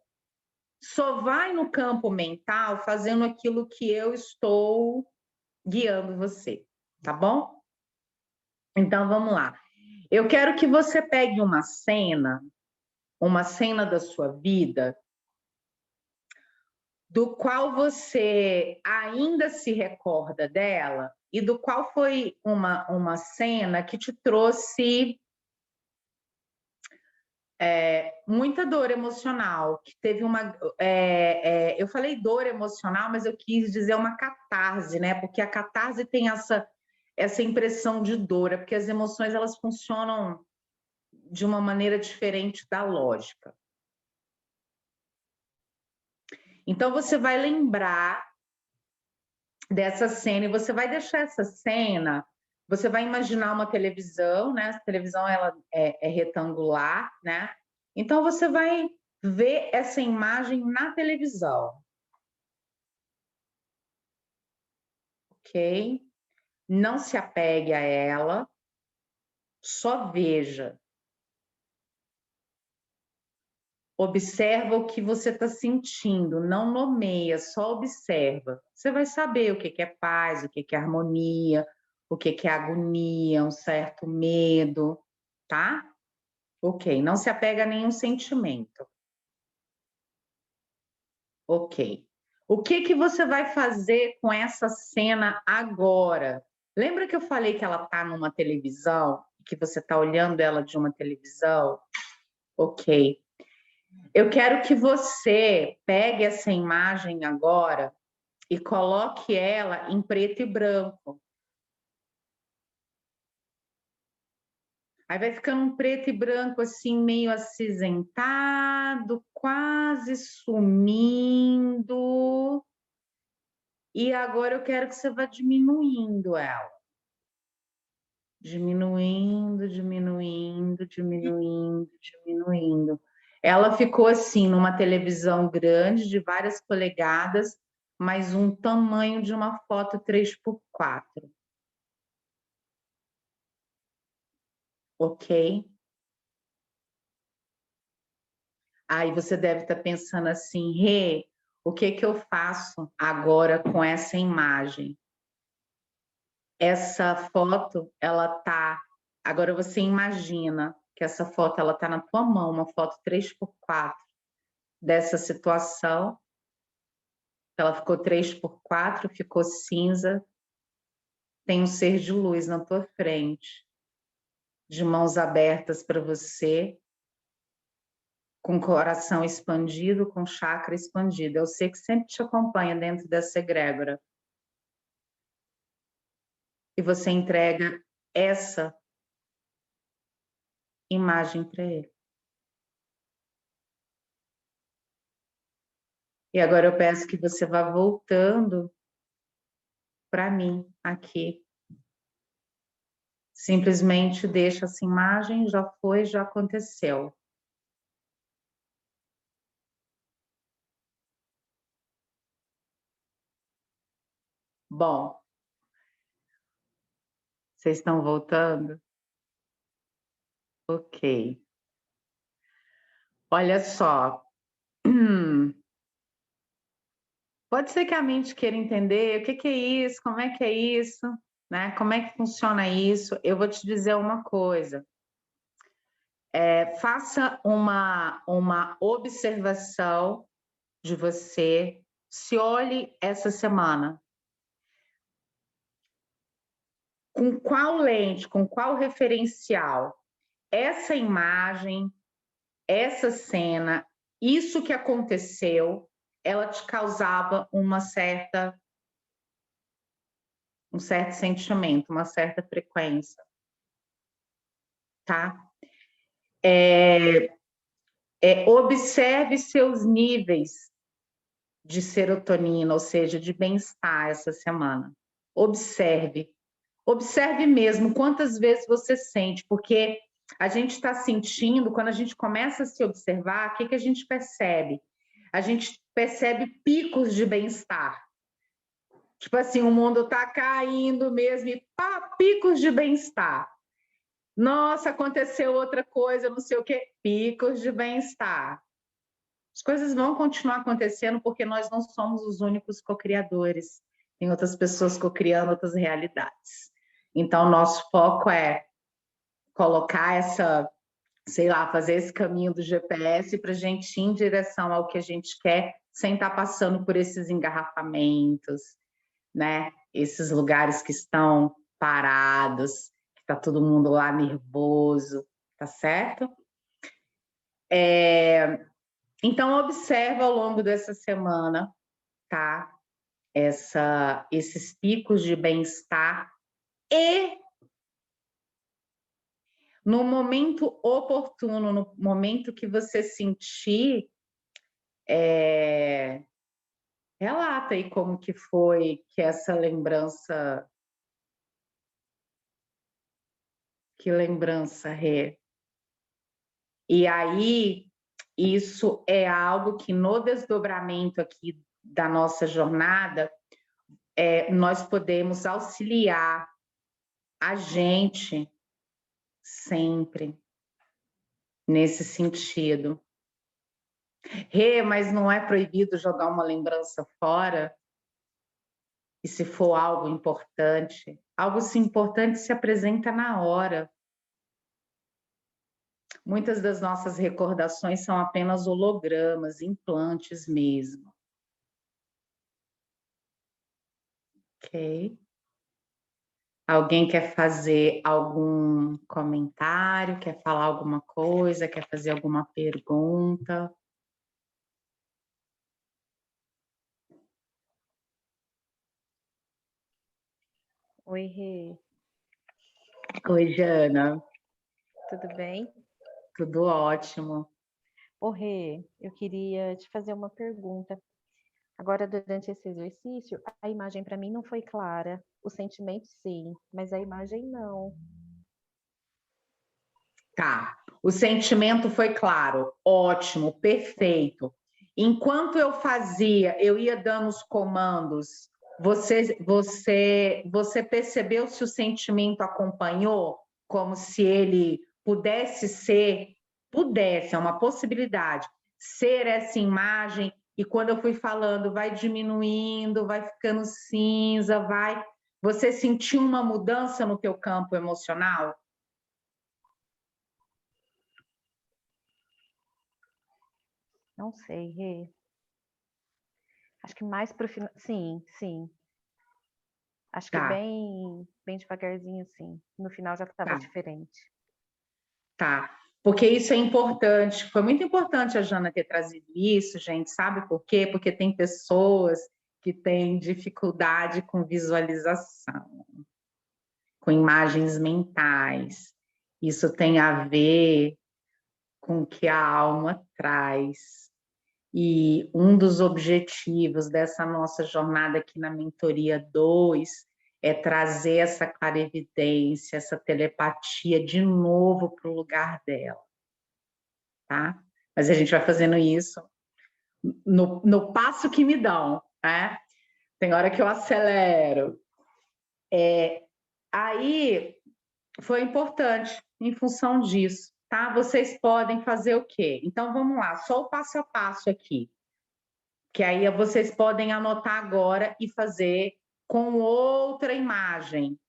Só vai no campo mental fazendo aquilo que eu estou guiando você, tá bom? Então, vamos lá. Eu quero que você pegue uma cena da sua vida, do qual você ainda se recorda dela e do qual foi uma cena que te trouxe muita dor emocional, que teve uma... eu falei dor emocional, mas eu quis dizer uma catarse, né? Porque a catarse tem essa impressão de dor, porque as emoções elas funcionam de uma maneira diferente da lógica. Então, você vai lembrar dessa cena e você vai deixar essa cena, você vai imaginar uma televisão, né? A televisão ela é retangular, né? Então, você vai ver essa imagem na televisão, ok? Não se apegue a ela, só veja. Observa o que você está sentindo, não nomeia, só observa. Você vai saber o que é paz, o que é harmonia, o que é agonia, um certo medo, tá? Ok, não se apega a nenhum sentimento. Ok. O que você vai fazer com essa cena agora? Lembra que eu falei que ela está numa televisão, que você está olhando ela de uma televisão? Ok. Eu quero que você pegue essa imagem agora e coloque ela em preto e branco. Aí vai ficando um preto e branco assim, meio acinzentado, quase sumindo. E agora eu quero que você vá diminuindo ela. Diminuindo, diminuindo, diminuindo, diminuindo. Ela ficou assim, numa televisão grande, de várias polegadas, mas um tamanho de uma foto 3x4. Ok? Aí você deve estar pensando assim, Rê, o que que eu faço agora com essa imagem? Essa foto, ela tá... Agora você imagina que essa foto, ela tá na tua mão, uma foto 3x4 dessa situação. Ela ficou 3x4, ficou cinza. Tem um ser de luz na tua frente, de mãos abertas para você, com coração expandido, com chakra expandido. Eu sei que sempre te acompanha dentro dessa egrégora. E você entrega essa imagem para ele. E agora eu peço que você vá voltando para mim aqui. Simplesmente deixa essa imagem, já foi, já aconteceu. Bom, vocês estão voltando? Ok. Olha só. Pode ser que a mente queira entender o que é isso, como é que é isso, né? Como é que funciona isso? Eu vou te dizer uma coisa. Faça uma observação de você, se olhe essa semana. Com qual lente, com qual referencial essa imagem, essa cena, isso que aconteceu, ela te causava um certo sentimento, uma certa frequência, tá? Observe seus níveis de serotonina, ou seja, de bem-estar essa semana. Observe. Observe mesmo quantas vezes você sente, porque a gente está sentindo, quando a gente começa a se observar, o que a gente percebe? a gente percebe picos de bem-estar. Tipo assim, o mundo está caindo mesmo, e pá, picos de bem-estar. Nossa, aconteceu outra coisa, não sei o quê, picos de bem-estar. As coisas vão continuar acontecendo porque nós não somos os únicos co-criadores. Tem outras pessoas co-criando outras realidades. Então, nosso foco é colocar essa, sei lá, fazer esse caminho do GPS para a gente ir em direção ao que a gente quer, sem estar passando por esses engarrafamentos, né? Esses lugares que estão parados, que está todo mundo lá nervoso, tá certo? Então, observa ao longo dessa semana, tá? Esses picos de bem-estar e no momento oportuno, no momento que você sentir, relata aí como que foi que essa lembrança, que lembrança, Rê. E aí, isso é algo que no desdobramento aqui da nossa jornada, nós podemos auxiliar a gente sempre nesse sentido. Rê, mas não é proibido jogar uma lembrança fora? E se for algo importante se apresenta na hora. Muitas das nossas recordações são apenas hologramas, implantes mesmo. Ok? Alguém quer fazer algum comentário, quer falar alguma coisa, quer fazer alguma pergunta? Oi, Rê. Oi, Jana. Tudo bem? Tudo ótimo. Ô, Rê, eu queria te fazer uma pergunta. Agora, durante esse exercício, a imagem para mim não foi clara. O sentimento, sim, mas a imagem não. Tá. O sentimento foi claro, ótimo, perfeito. Enquanto eu fazia, eu ia dando os comandos. Você percebeu se o sentimento acompanhou, como se ele pudesse, é uma possibilidade, ser essa imagem. E quando eu fui falando, vai diminuindo, vai ficando cinza, vai. Você sentiu uma mudança no teu campo emocional? Não sei, Rê. Acho que mais pro final. Sim, sim. Acho que Tá, bem devagarzinho, sim. No final já estava tá. diferente. Tá, porque isso é importante. Foi muito importante a Jana ter trazido isso, gente. Sabe por quê? Porque tem pessoas que têm dificuldade com visualização, com imagens mentais. Isso tem a ver com o que a alma traz. E um dos objetivos dessa nossa jornada aqui na Mentoria 2 é trazer essa clarividência, essa telepatia de novo para o lugar dela. Tá? Mas a gente vai fazendo isso no passo que me dão, né? Tem hora que eu acelero. Aí foi importante em função disso, tá? Vocês podem fazer o quê? Então vamos lá, só o passo a passo aqui, que aí vocês podem anotar agora e fazer com outra imagem.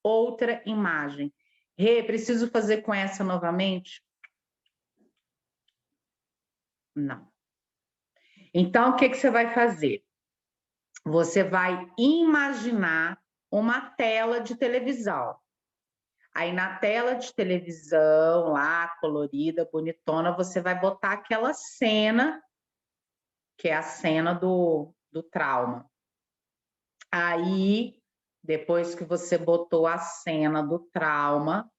Outra imagem. Rê, preciso fazer com essa novamente? Não. Então, o que você vai fazer? Você vai imaginar uma tela de televisão. Aí na tela de televisão, lá, colorida, bonitona, você vai botar aquela cena, que é a cena do trauma. Aí, depois que você botou a cena do trauma,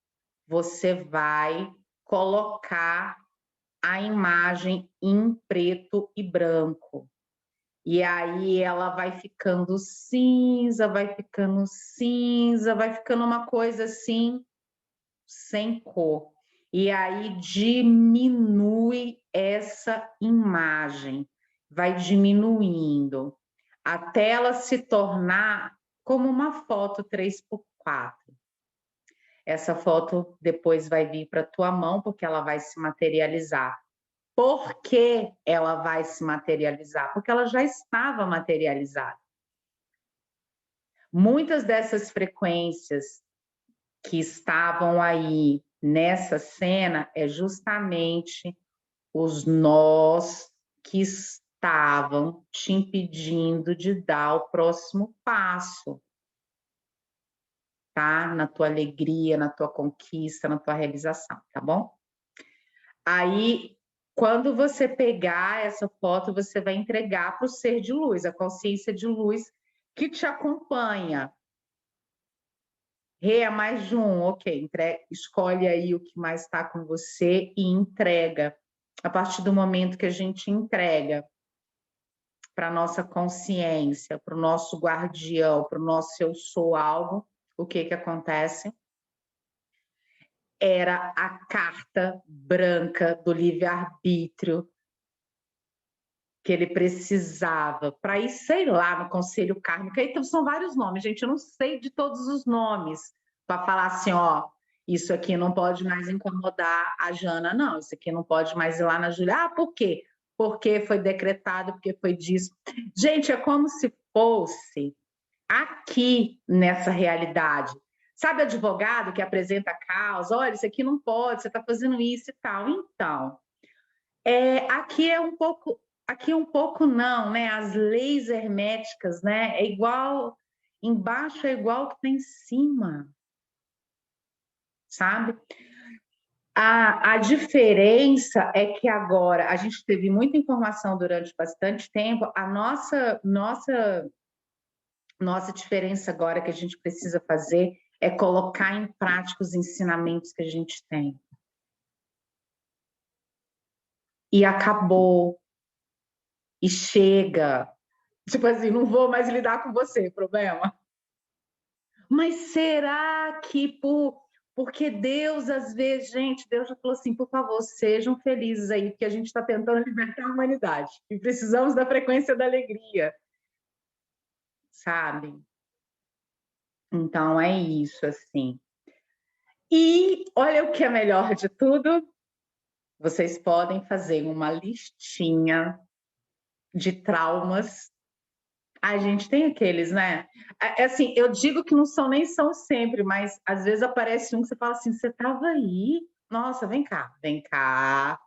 você vai colocar a imagem em preto e branco. E aí ela vai ficando cinza, vai ficando cinza, vai ficando uma coisa assim, sem cor. E aí diminui essa imagem, vai diminuindo, até ela se tornar como uma foto 3x4. Essa foto depois vai vir para a tua mão, porque ela vai se materializar. Por que ela vai se materializar? Porque ela já estava materializada. Muitas dessas frequências que estavam aí nessa cena é justamente os nós que estavam te impedindo de dar o próximo passo, tá? Na tua alegria, na tua conquista, na tua realização, tá bom? Aí, quando você pegar essa foto, você vai entregar para o ser de luz, a consciência de luz que te acompanha. Rê, é mais de um, ok. Escolhe aí o que mais está com você e entrega. A partir do momento que a gente entrega para a nossa consciência, para o nosso guardião, para o nosso eu sou algo, o que acontece? Era a carta branca do livre-arbítrio que ele precisava para ir, sei lá, no conselho kármico. Então, são vários nomes, gente, eu não sei de todos os nomes, para falar assim, ó, isso aqui não pode mais incomodar a Jana, não, isso aqui não pode mais ir lá na Júlia. Ah, por quê? Porque foi decretado, porque foi disso. Gente, é como se fosse aqui nessa realidade. Sabe advogado que apresenta a causa? Olha, isso aqui não pode, você está fazendo isso e tal. Então, aqui é um pouco não, né? As leis herméticas, né? É igual, embaixo é igual que tem em cima, sabe? A diferença é que agora a gente teve muita informação durante bastante tempo, a nossa diferença agora que a gente precisa fazer é colocar em prática os ensinamentos que a gente tem. E acabou. E chega. Tipo assim, não vou mais lidar com você, problema. Mas será que porque Deus, às vezes, gente, Deus já falou assim, por favor, sejam felizes aí, porque a gente está tentando libertar a humanidade. E precisamos da frequência da alegria. Sabe? Então, é isso, assim. E olha o que é melhor de tudo. Vocês podem fazer uma listinha de traumas. A gente tem aqueles, né? Assim, eu digo que não são sempre, mas às vezes aparece um que você fala assim, você estava aí? Nossa, vem cá, vem cá,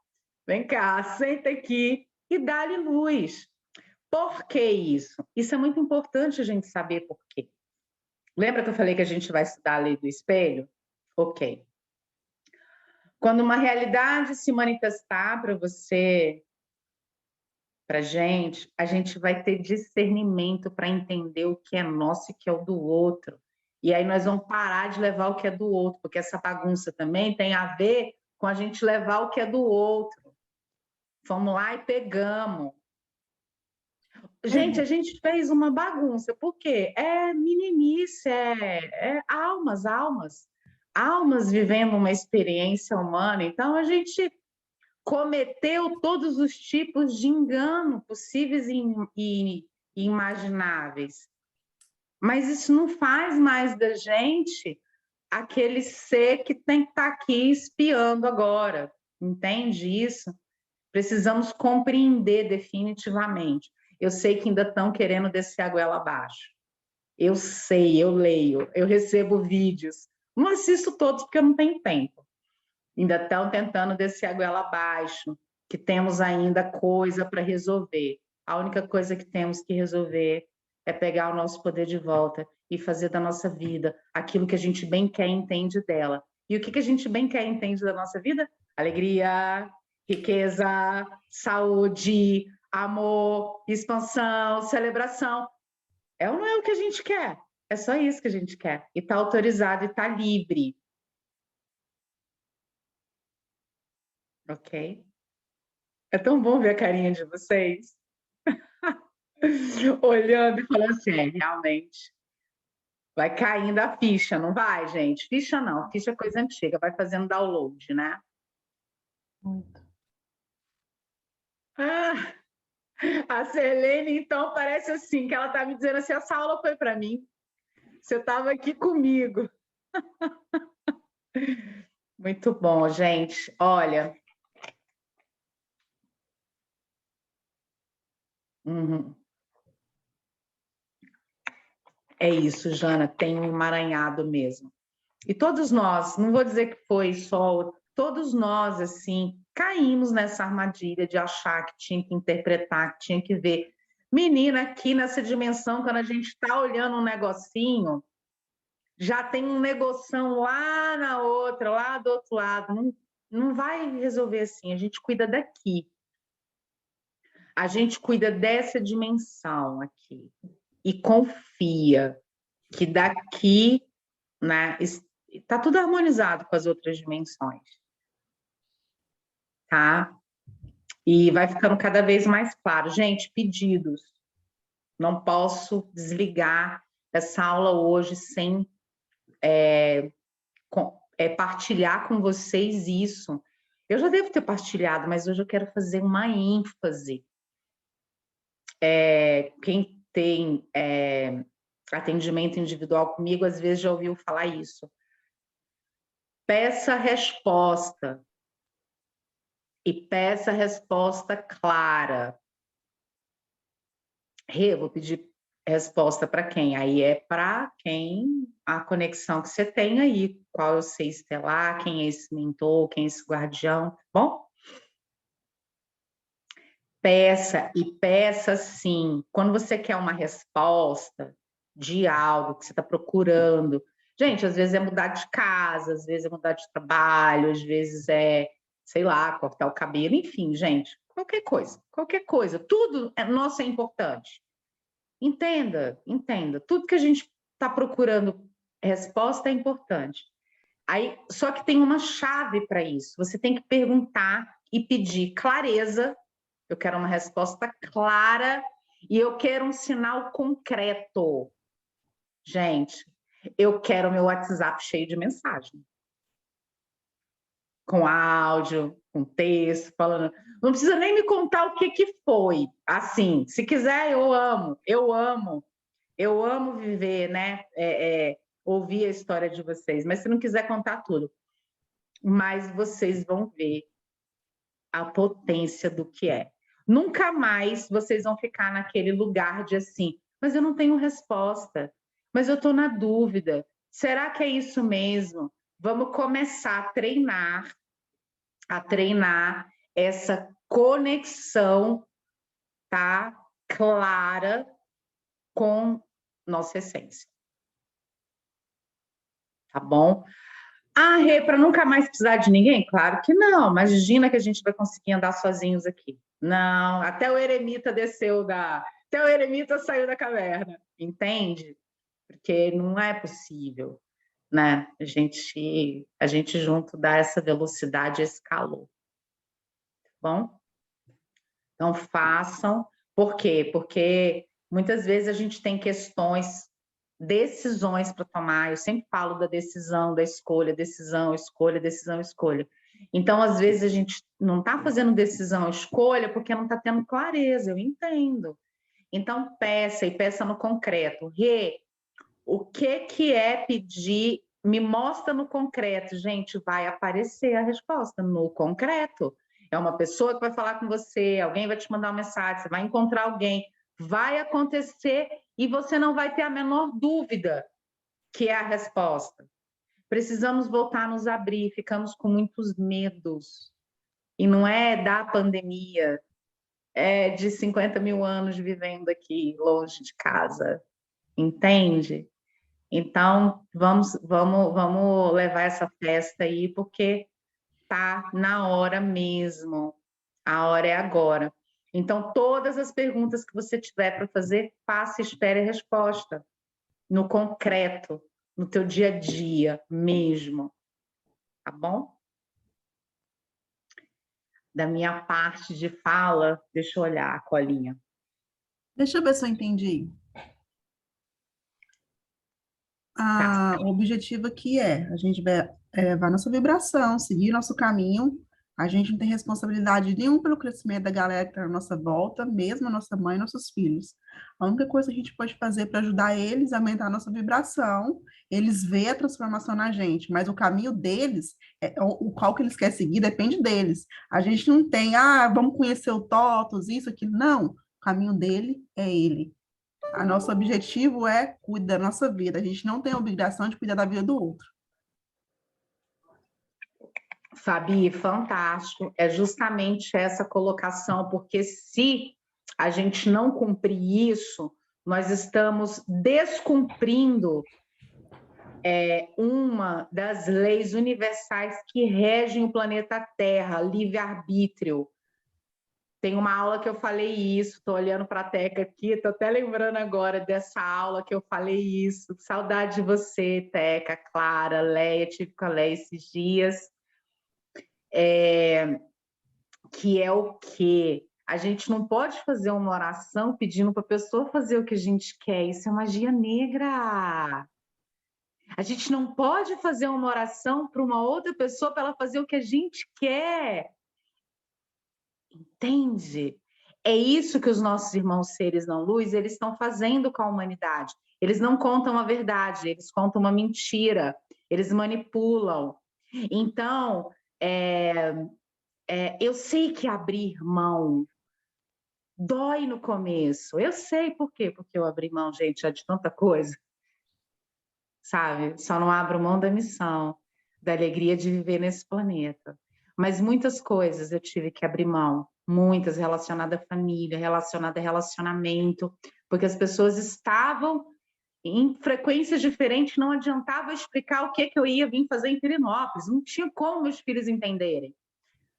vem cá, senta aqui e dá-lhe luz. Por que isso? Isso é muito importante a gente saber por quê. Lembra que eu falei que a gente vai estudar a lei do espelho? Ok. Quando uma realidade se manifestar para você, para a gente vai ter discernimento para entender o que é nosso e o que é o do outro. E aí nós vamos parar de levar o que é do outro, porque essa bagunça também tem a ver com a gente levar o que é do outro. Fomos lá e pegamos. Gente, a gente fez uma bagunça. Por quê? É meninice, é almas. Almas vivendo uma experiência humana. Então, a gente cometeu todos os tipos de engano possíveis e imagináveis. Mas isso não faz mais da gente aquele ser que tem que estar aqui espiando agora. Entende isso? Precisamos compreender definitivamente. Eu sei que ainda estão querendo descer a goela abaixo. Eu sei, eu leio, eu recebo vídeos. Não assisto todos porque eu não tenho tempo. Ainda estão tentando descer a goela abaixo, que temos ainda coisa para resolver. A única coisa que temos que resolver é pegar o nosso poder de volta e fazer da nossa vida aquilo que a gente bem quer e entende dela. E o que a gente bem quer e entende da nossa vida? Alegria, riqueza, saúde, amor, expansão, celebração. É ou não é o que a gente quer? É só isso que a gente quer. E está autorizado e está livre. Ok? É tão bom ver a carinha de vocês. Olhando e falando assim, realmente. Vai caindo a ficha, não vai, gente? Ficha não, ficha é coisa antiga, vai fazendo download, né? Muito. Ah, a Serlene, então, parece assim, que ela está me dizendo assim, essa aula foi para mim. Você estava aqui comigo. Muito bom, gente. Olha. Uhum. É isso, Jana, tem um emaranhado mesmo. E todos nós, não vou dizer que foi só, todos nós, assim, caímos nessa armadilha de achar que tinha que interpretar, que tinha que ver. Menina, aqui nessa dimensão, quando a gente está olhando um negocinho, já tem um negoção lá na outra, lá do outro lado. Não, não vai resolver assim, a gente cuida daqui. A gente cuida dessa dimensão aqui. E confia que daqui, né, está tudo harmonizado com as outras dimensões, tá? E vai ficando cada vez mais claro. Gente, pedidos. Não posso desligar essa aula hoje sem partilhar com vocês isso. Eu já devo ter partilhado, mas hoje eu quero fazer uma ênfase. Quem tem atendimento individual comigo, às vezes já ouviu falar isso. Peça resposta. E peça resposta clara. Vou pedir resposta para quem? Aí é para quem a conexão que você tem aí, qual é o ser estelar, quem é esse mentor, quem é esse guardião, bom? Peça, e peça sim. Quando você quer uma resposta de algo que você está procurando, gente, às vezes é mudar de casa, às vezes é mudar de trabalho, às vezes é, sei lá, cortar o cabelo, enfim, gente, qualquer coisa, tudo nosso é importante. Entenda, entenda. Tudo que a gente está procurando resposta é importante. Aí, só que tem uma chave para isso. Você tem que perguntar e pedir clareza. Eu quero uma resposta clara e eu quero um sinal concreto. Gente, eu quero meu WhatsApp cheio de mensagem. Com áudio, com texto, falando. Não precisa nem me contar o que foi. Assim, se quiser, eu amo, eu amo. Eu amo viver, né? Ouvir a história de vocês, mas se não quiser contar tudo, mas vocês vão ver a potência do que é. Nunca mais vocês vão ficar naquele lugar de assim, mas eu não tenho resposta, mas eu estou na dúvida. Será que é isso mesmo? Vamos começar a treinar essa conexão, tá? Clara com nossa essência. Tá bom? Ah, Rê, para nunca mais precisar de ninguém? Claro que não. Imagina que a gente vai conseguir andar sozinhos aqui. Não, até o eremita até o eremita saiu da caverna, entende? Porque não é possível, né? A gente junto dá essa velocidade, esse calor. Tá bom? Então façam. Por quê? Porque muitas vezes a gente tem decisões para tomar. Eu sempre falo da decisão, da escolha, decisão, escolha, decisão, escolha. Então, às vezes, a gente não está fazendo decisão, escolha, porque não está tendo clareza, eu entendo. Então, peça e peça no concreto. Rê, o que é pedir? Me mostra no concreto, gente, vai aparecer a resposta no concreto. É uma pessoa que vai falar com você, alguém vai te mandar uma mensagem, você vai encontrar alguém, vai acontecer e você não vai ter a menor dúvida que é a resposta. Precisamos voltar a nos abrir, ficamos com muitos medos. E não é da pandemia, é de 50 mil anos vivendo aqui, longe de casa. Entende? Então, vamos levar essa festa aí, porque tá na hora mesmo. A hora é agora. Então, todas as perguntas que você tiver para fazer, faça, espere a resposta. No concreto, no teu dia a dia mesmo. Tá bom? Da minha parte de fala, deixa eu olhar a colinha. Deixa eu ver se eu entendi. Tá. O objetivo aqui é a gente vai nossa vibração, seguir nosso caminho A gente não tem responsabilidade nenhuma pelo crescimento da galera que está na nossa volta, mesmo a nossa mãe e nossos filhos. A única coisa que a gente pode fazer para ajudar eles a aumentar a nossa vibração, eles verem a transformação na gente, mas o caminho deles, o qual que eles querem seguir, depende deles. A gente não tem, vamos conhecer o TOTUS, isso, aquilo. Não, o caminho dele é ele. O nosso objetivo é cuidar da nossa vida. A gente não tem a obrigação de cuidar da vida do outro. Fabi, fantástico. É justamente essa colocação, porque se a gente não cumprir isso, nós estamos descumprindo uma das leis universais que regem o planeta Terra, livre-arbítrio. Tem uma aula que eu falei isso, estou olhando para a Teca aqui, estou até lembrando agora dessa aula que eu falei isso. Saudade de você, Teca, Clara, Leia, tive com a Leia esses dias. Que é o quê? A gente não pode fazer uma oração pedindo para a pessoa fazer o que a gente quer. Isso é magia negra. A gente não pode fazer uma oração para uma outra pessoa para ela fazer o que a gente quer. Entende? É isso que os nossos irmãos seres não luz, eles estão fazendo com a humanidade. Eles não contam a verdade, eles contam uma mentira, eles manipulam. Então, eu sei que abrir mão dói no começo. Eu sei por quê, porque eu abri mão, gente, já de tanta coisa. Sabe? Só não abro mão da missão, da alegria de viver nesse planeta. Mas muitas coisas eu tive que abrir mão, muitas relacionadas à família, relacionadas a relacionamento, porque as pessoas estavam em frequências diferentes, não adiantava explicar o que eu ia vir fazer em Pirinópolis, não tinha como meus filhos entenderem.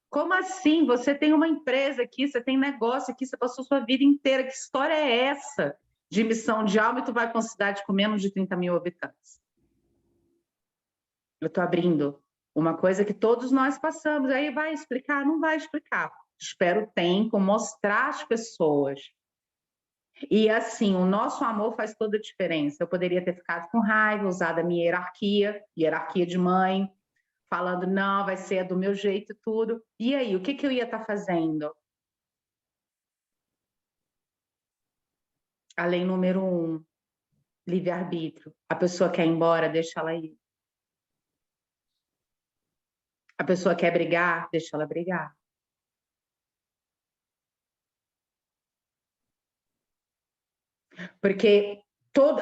Como assim? Você tem uma empresa aqui, você tem negócio aqui, você passou sua vida inteira, que história é essa de missão de alma e tu vai para uma cidade com menos de 30 mil habitantes? Eu estou abrindo uma coisa que todos nós passamos, aí vai explicar? Não vai explicar. Espero tempo, mostrar às pessoas. E assim, o nosso amor faz toda a diferença. Eu poderia ter ficado com raiva, usado a minha hierarquia de mãe, falando, não, vai ser do meu jeito e tudo. E aí, o que eu ia estar fazendo? A lei número 1, livre-arbítrio. A pessoa quer ir embora, deixa ela ir. A pessoa quer brigar, deixa ela brigar. Porque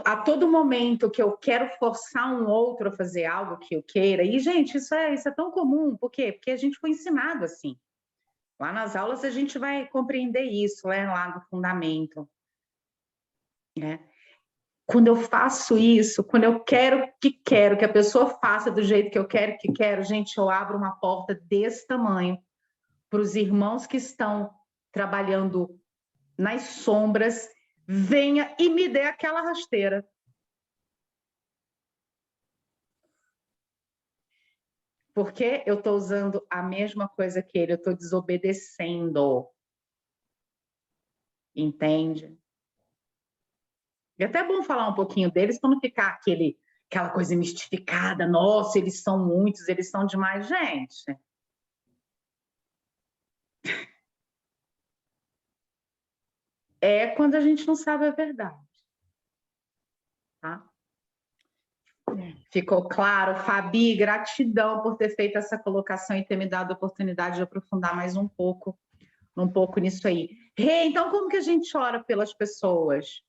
a todo momento que eu quero forçar um outro a fazer algo que eu queira, e, gente, isso é tão comum. Por quê? Porque a gente foi ensinado assim. Lá nas aulas a gente vai compreender isso, né? Lá no fundamento. Né? Quando eu faço isso, quando eu quero que a pessoa faça do jeito que eu quero, gente, eu abro uma porta desse tamanho para os irmãos que estão trabalhando nas sombras, venha e me dê aquela rasteira. Porque eu estou usando a mesma coisa que ele, eu estou desobedecendo. Entende? É até bom falar um pouquinho deles para não ficar aquela coisa mistificada. Nossa, eles são muitos, eles são demais. Gente, é quando a gente não sabe a verdade. Tá? Ficou claro? Fabi, gratidão por ter feito essa colocação e ter me dado a oportunidade de aprofundar mais um pouco nisso aí. Rê, então como que a gente ora pelas pessoas?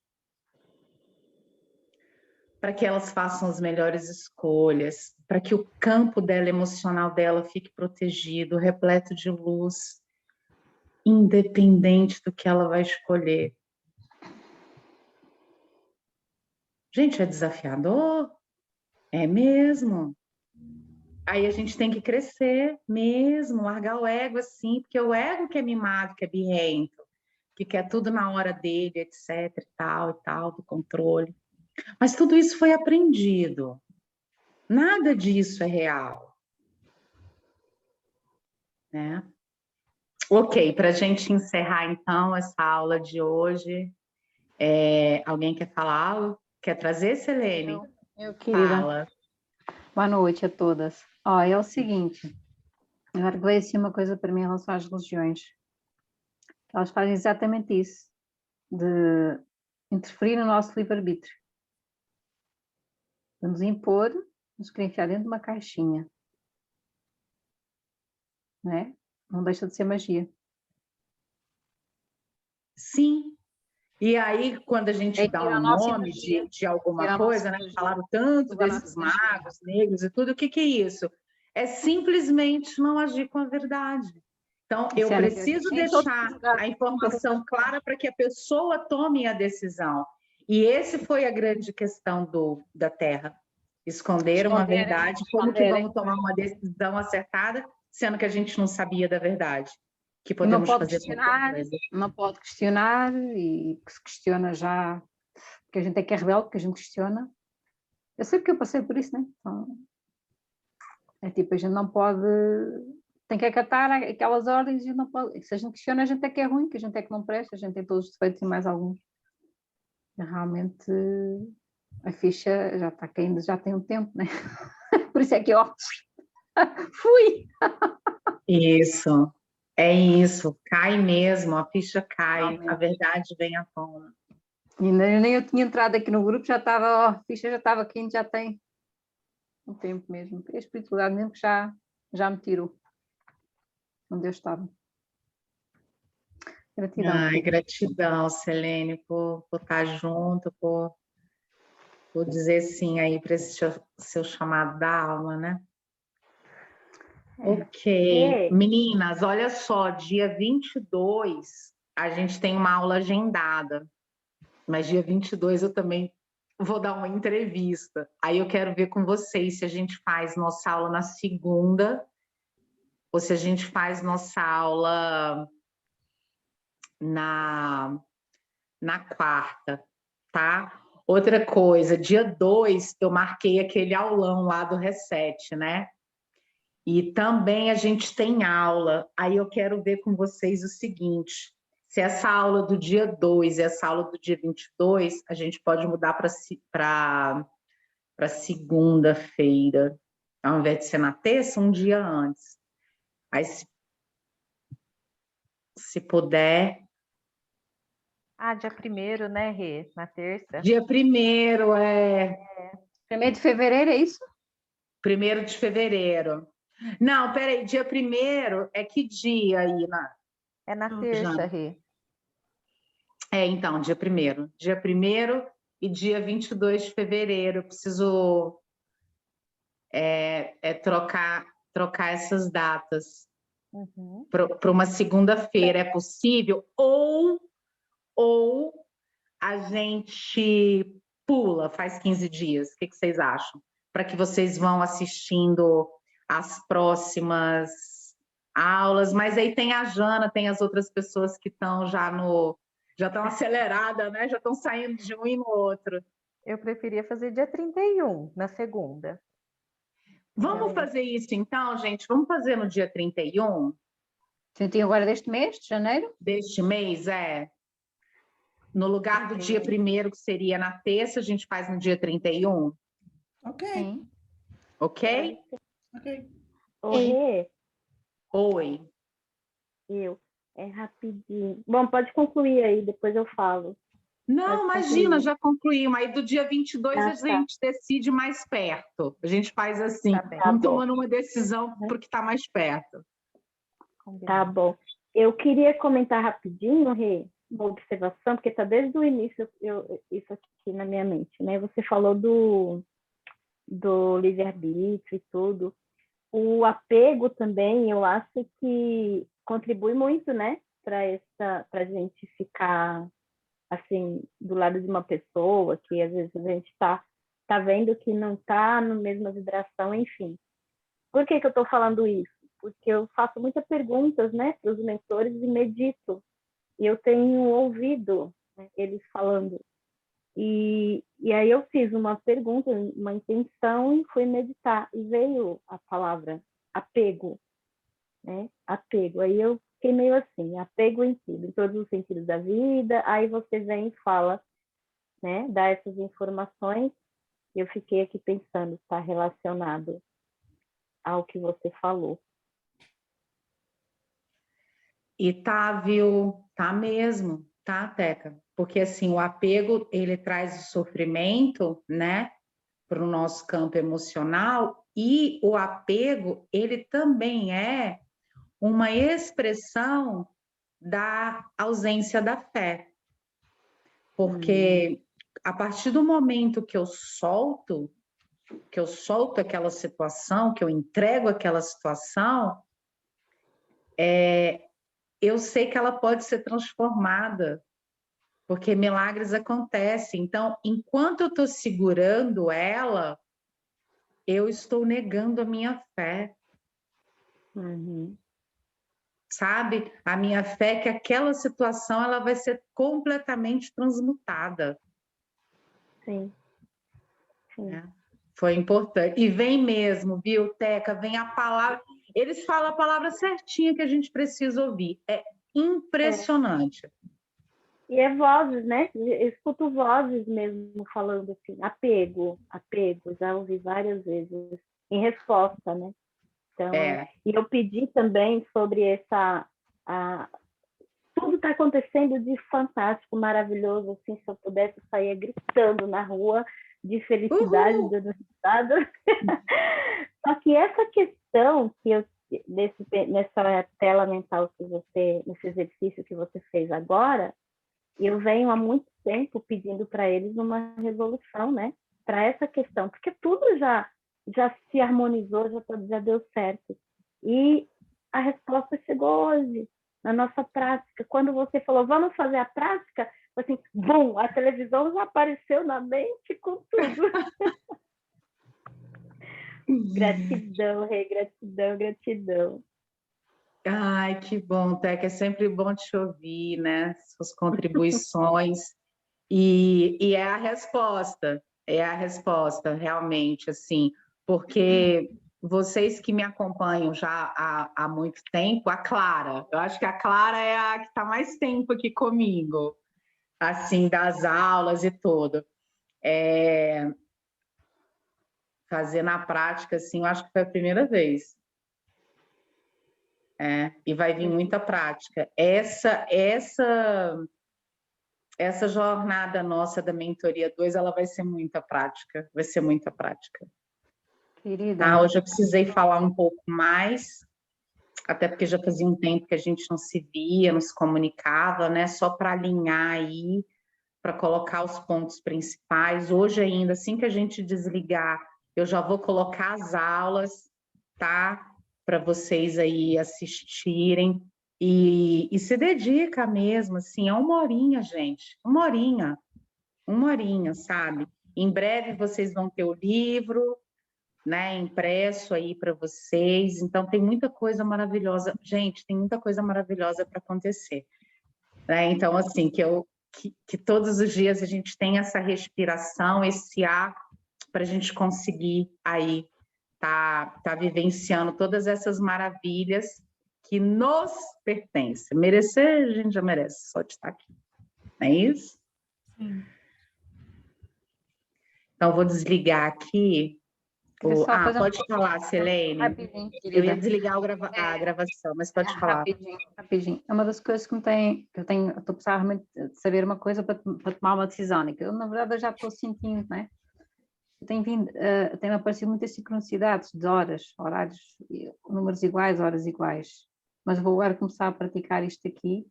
Para que elas façam as melhores escolhas, para que o campo dela, emocional dela, fique protegido, repleto de luz, independente do que ela vai escolher. Gente, é desafiador? É mesmo. Aí a gente tem que crescer mesmo, largar o ego assim, porque o ego que é mimado, que é birrento, que quer tudo na hora dele, etc, e tal, do controle. Mas tudo isso foi aprendido. Nada disso é real. Né? Ok, para a gente encerrar, então, essa aula de hoje, alguém quer falar algo? Quer trazer, Selene? Eu querida. Fala. Boa noite a todas. Ó, é o seguinte, Agora veio assim uma coisa para mim em relação às religiões. Elas fazem exatamente isso, de interferir no nosso livre-arbítrio. De nos impor, nos querer enfiar dentro de uma caixinha. Não é? Não deixa de ser magia. Sim. E aí, quando a gente dá tirar a um nossa nome energia. de alguma Tirar a coisa, nossa né? energia. Falaram tanto Sugar a desses nossa energia. magos negros e tudo, o que que é isso? É simplesmente não agir com a verdade. Então, eu Sério, preciso em todos os deixar lugares, a em todos informação os clara para que a pessoa tome a decisão. E esse foi a grande questão da Terra. Esconderam a verdade. Como que vamos tomar uma decisão acertada, sendo que a gente não sabia da verdade? Que E não podemos pode fazer qualquer questionar, coisa. não pode questionar, e que se questiona já, porque a gente é que é rebelde, porque a gente questiona. Eu sei porque eu passei por isso, né? Então, é tipo, a gente não pode, tem que acatar aquelas ordens e não pode, se a gente questiona, a gente é que é ruim, que a gente é que não presta, a gente tem todos os defeitos e mais alguns. Realmente a ficha já está caindo, já tem um tempo, né? Por isso é que eu fui. Isso, é isso, cai mesmo, a ficha cai, Realmente. a verdade vem à tona. E nem eu tinha entrado aqui no grupo, já estava, ó, a ficha já estava quente, já tem um tempo mesmo. A espiritualidade mesmo que já me tirou onde eu estava. Gratidão, Ai, querida. gratidão, Selene, por estar junto, por dizer sim aí para esse seu chamado da alma, né? Ok. Meninas, olha só, dia 22 a gente tem uma aula agendada, mas dia 22 eu também vou dar uma entrevista. Aí eu quero ver com vocês se a gente faz nossa aula na segunda ou se a gente faz nossa aula na quarta, tá? Outra coisa, dia 2 eu marquei aquele aulão lá do Reset, né? E também a gente tem aula. Aí eu quero ver com vocês o seguinte: se essa aula do dia 2 e essa aula do dia 22, a gente pode mudar para segunda-feira, ao invés de ser na terça, um dia antes. Aí, se puder. Dia 1º, né, Rê? Na terça. Dia 1º, 1º de fevereiro, é isso? 1º de fevereiro. Não, peraí, dia 1º é que dia aí? É na terça, Rê. Então, dia 1º. Dia 1º e dia 22 de fevereiro. Eu preciso trocar essas datas para uma segunda-feira. É possível? Ou a gente pula, faz 15 dias. O que vocês acham? Para que vocês vão assistindo as próximas aulas. Mas aí tem a Jana, tem as outras pessoas que estão já estão aceleradas, né? Já estão saindo de um e no outro. Eu preferia fazer dia 31, na segunda. Vamos fazer isso então, gente? Vamos fazer no dia 31? 31 agora deste mês, de janeiro? Deste mês, no lugar do dia 1º, que seria na terça, a gente faz no dia 31? Ok. Sim. Ok? Ok. Oi. Oi. É rapidinho. Bom, pode concluir aí, depois eu falo. Não, imagina, já concluímos. Aí do dia 22 a gente decide mais perto. A gente faz assim, vamos tomando uma decisão porque está mais perto. Tá bom. Eu queria comentar rapidinho, Rê, uma observação, porque está desde o início isso aqui na minha mente, né? Você falou do livre-arbítrio e tudo. O apego também, eu acho que contribui muito, né? Para a gente ficar assim, do lado de uma pessoa que às vezes a gente está vendo que não está na mesma vibração, enfim. Por que eu estou falando isso? Porque eu faço muitas perguntas, né, para os mentores e medito. E eu tenho ouvido, né, eles falando. E aí eu fiz uma pergunta, uma intenção e fui meditar. E veio a palavra apego, né? Apego. Aí eu fiquei meio assim, apego em tudo, em todos os sentidos da vida. Aí você vem e fala, né, dá essas informações. E eu fiquei aqui pensando, está relacionado ao que você falou. E tá, viu? Tá mesmo, tá, Teca? Porque, assim, o apego, ele traz o sofrimento, né, para o nosso campo emocional, e o apego, ele também é uma expressão da ausência da fé. Porque a partir do momento que eu solto aquela situação, que eu entrego aquela situação, eu sei que ela pode ser transformada, porque milagres acontecem. Então, enquanto eu estou segurando ela, eu estou negando a minha fé, sabe? A minha fé é que aquela situação ela vai ser completamente transmutada. Sim. Né? Foi importante. E vem mesmo, viu, Teca? Vem a palavra. Eles falam a palavra certinha que a gente precisa ouvir. É impressionante. E é vozes, né? Eu escuto vozes mesmo falando assim, apego, já ouvi várias vezes, em resposta, né? Então, e eu pedi também sobre essa... tudo está acontecendo de fantástico, maravilhoso, assim, se eu pudesse sair gritando na rua de felicidade, dando risada. Só que essa questão que eu nessa tela mental que você, nesse exercício que você fez agora, eu venho há muito tempo pedindo para eles uma resolução, né? Para essa questão, porque tudo já se harmonizou, já deu certo. E a resposta chegou hoje, na nossa prática. Quando você falou, vamos fazer a prática, assim, bum, a televisão já apareceu na mente com tudo. Gratidão, Rê, gratidão, gratidão. Ai, que bom, Teca, é sempre bom te ouvir, né? Suas contribuições. E é a resposta, realmente, assim, porque vocês que me acompanham já há muito tempo, a Clara, eu acho que a Clara é a que está mais tempo aqui comigo, assim, das aulas e tudo. Fazer na prática, assim, eu acho que foi a primeira vez. E vai vir muita prática. Essa jornada nossa da Mentoria 2, ela vai ser muita prática, Querida. Hoje eu precisei falar um pouco mais, até porque já fazia um tempo que a gente não se via, não se comunicava, né? Só para alinhar aí, para colocar os pontos principais. Hoje ainda, assim que a gente desligar, eu já vou colocar as aulas, tá? Para vocês aí assistirem. E se dedica mesmo, assim, é uma horinha, gente, uma horinha, sabe? Em breve vocês vão ter o livro, né, impresso aí para vocês, então tem muita coisa maravilhosa, gente, tem muita coisa maravilhosa para acontecer, né? Então, assim, que todos os dias a gente tem essa respiração, esse ar, para a gente conseguir aí tá vivenciando todas essas maravilhas que nos pertence. Merecer, a gente já merece, só de estar aqui. Não é isso? Sim. Então, vou desligar aqui. Pode falar, Selene. Rapidinho, querida. Eu ia desligar a gravação, mas pode falar. Rapidinho. É uma das coisas que eu estou a precisar realmente de saber uma coisa para tomar uma decisão. Que eu, na verdade, eu já estou sentindo, né? Tem aparecido muitas sincronicidades de horas, horários, números iguais, horas iguais. Mas vou agora começar a praticar isto aqui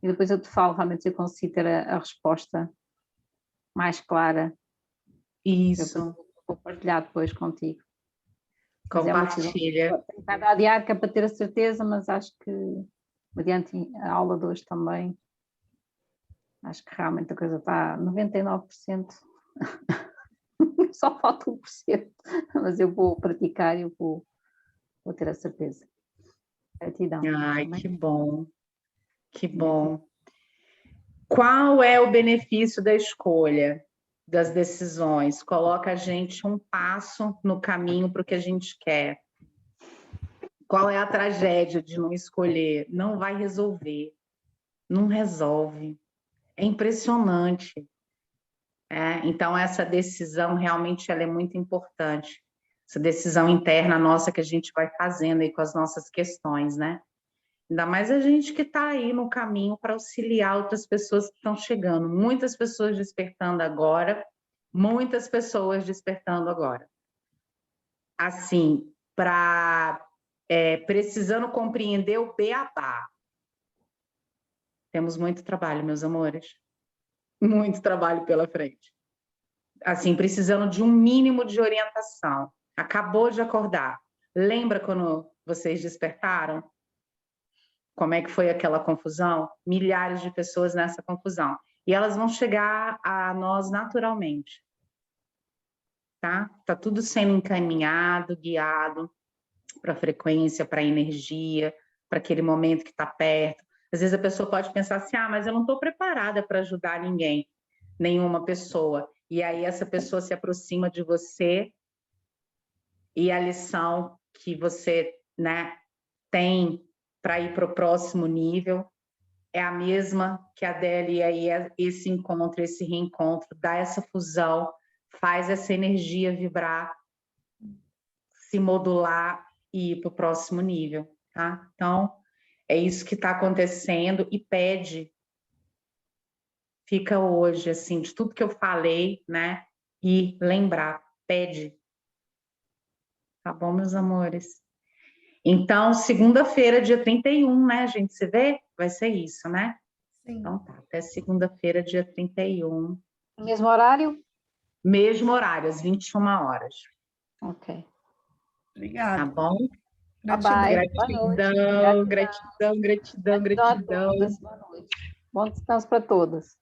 e depois eu te falo realmente se eu consigo ter a resposta mais clara. Isso. Vou partilhar depois contigo. Compartilha. Tentar adiar que é para ter a certeza, mas acho que mediante a aula de hoje também, acho que realmente a coisa está 99%. Só falta 1%, mas eu vou praticar e eu vou ter a certeza. Gratidão. Ai, que bom. Que bom. Qual é o benefício da escolha, das decisões? Coloca a gente um passo no caminho para o que a gente quer. Qual é a tragédia de não escolher? Não vai resolver. Não resolve. É impressionante. Então, essa decisão realmente ela é muito importante. Essa decisão interna nossa que a gente vai fazendo aí com as nossas questões, né? Ainda mais a gente que está aí no caminho para auxiliar outras pessoas que estão chegando. Muitas pessoas despertando agora, muitas pessoas despertando agora. Assim, precisando compreender o beabá. Temos muito trabalho, meus amores. Muito trabalho pela frente. Assim, precisando de um mínimo de orientação. Acabou de acordar. Lembra quando vocês despertaram? Como é que foi aquela confusão? Milhares de pessoas nessa confusão. E elas vão chegar a nós naturalmente. Tá? Tá tudo sendo encaminhado, guiado para a frequência, para a energia, para aquele momento que está perto. Às vezes a pessoa pode pensar assim, mas eu não estou preparada para ajudar ninguém, nenhuma pessoa. E aí essa pessoa se aproxima de você e a lição que você, né, tem para ir para o próximo nível é a mesma que a dela, e aí esse encontro, esse reencontro, dá essa fusão, faz essa energia vibrar, se modular e ir para o próximo nível, tá? Então, é isso que está acontecendo e pede, fica hoje, assim, de tudo que eu falei, né? E lembrar, pede. Tá bom, meus amores? Então, segunda-feira, dia 31, né, gente? Você vê? Vai ser isso, né? Sim. Então tá, até segunda-feira, dia 31. No mesmo horário? Mesmo horário, às 21 horas. Ok. Obrigada. Tá bom? Bye-bye. Gratidão, gratidão, gratidão, Gratidão a gratidão. todas. Boa noite. Bom descanso para todas.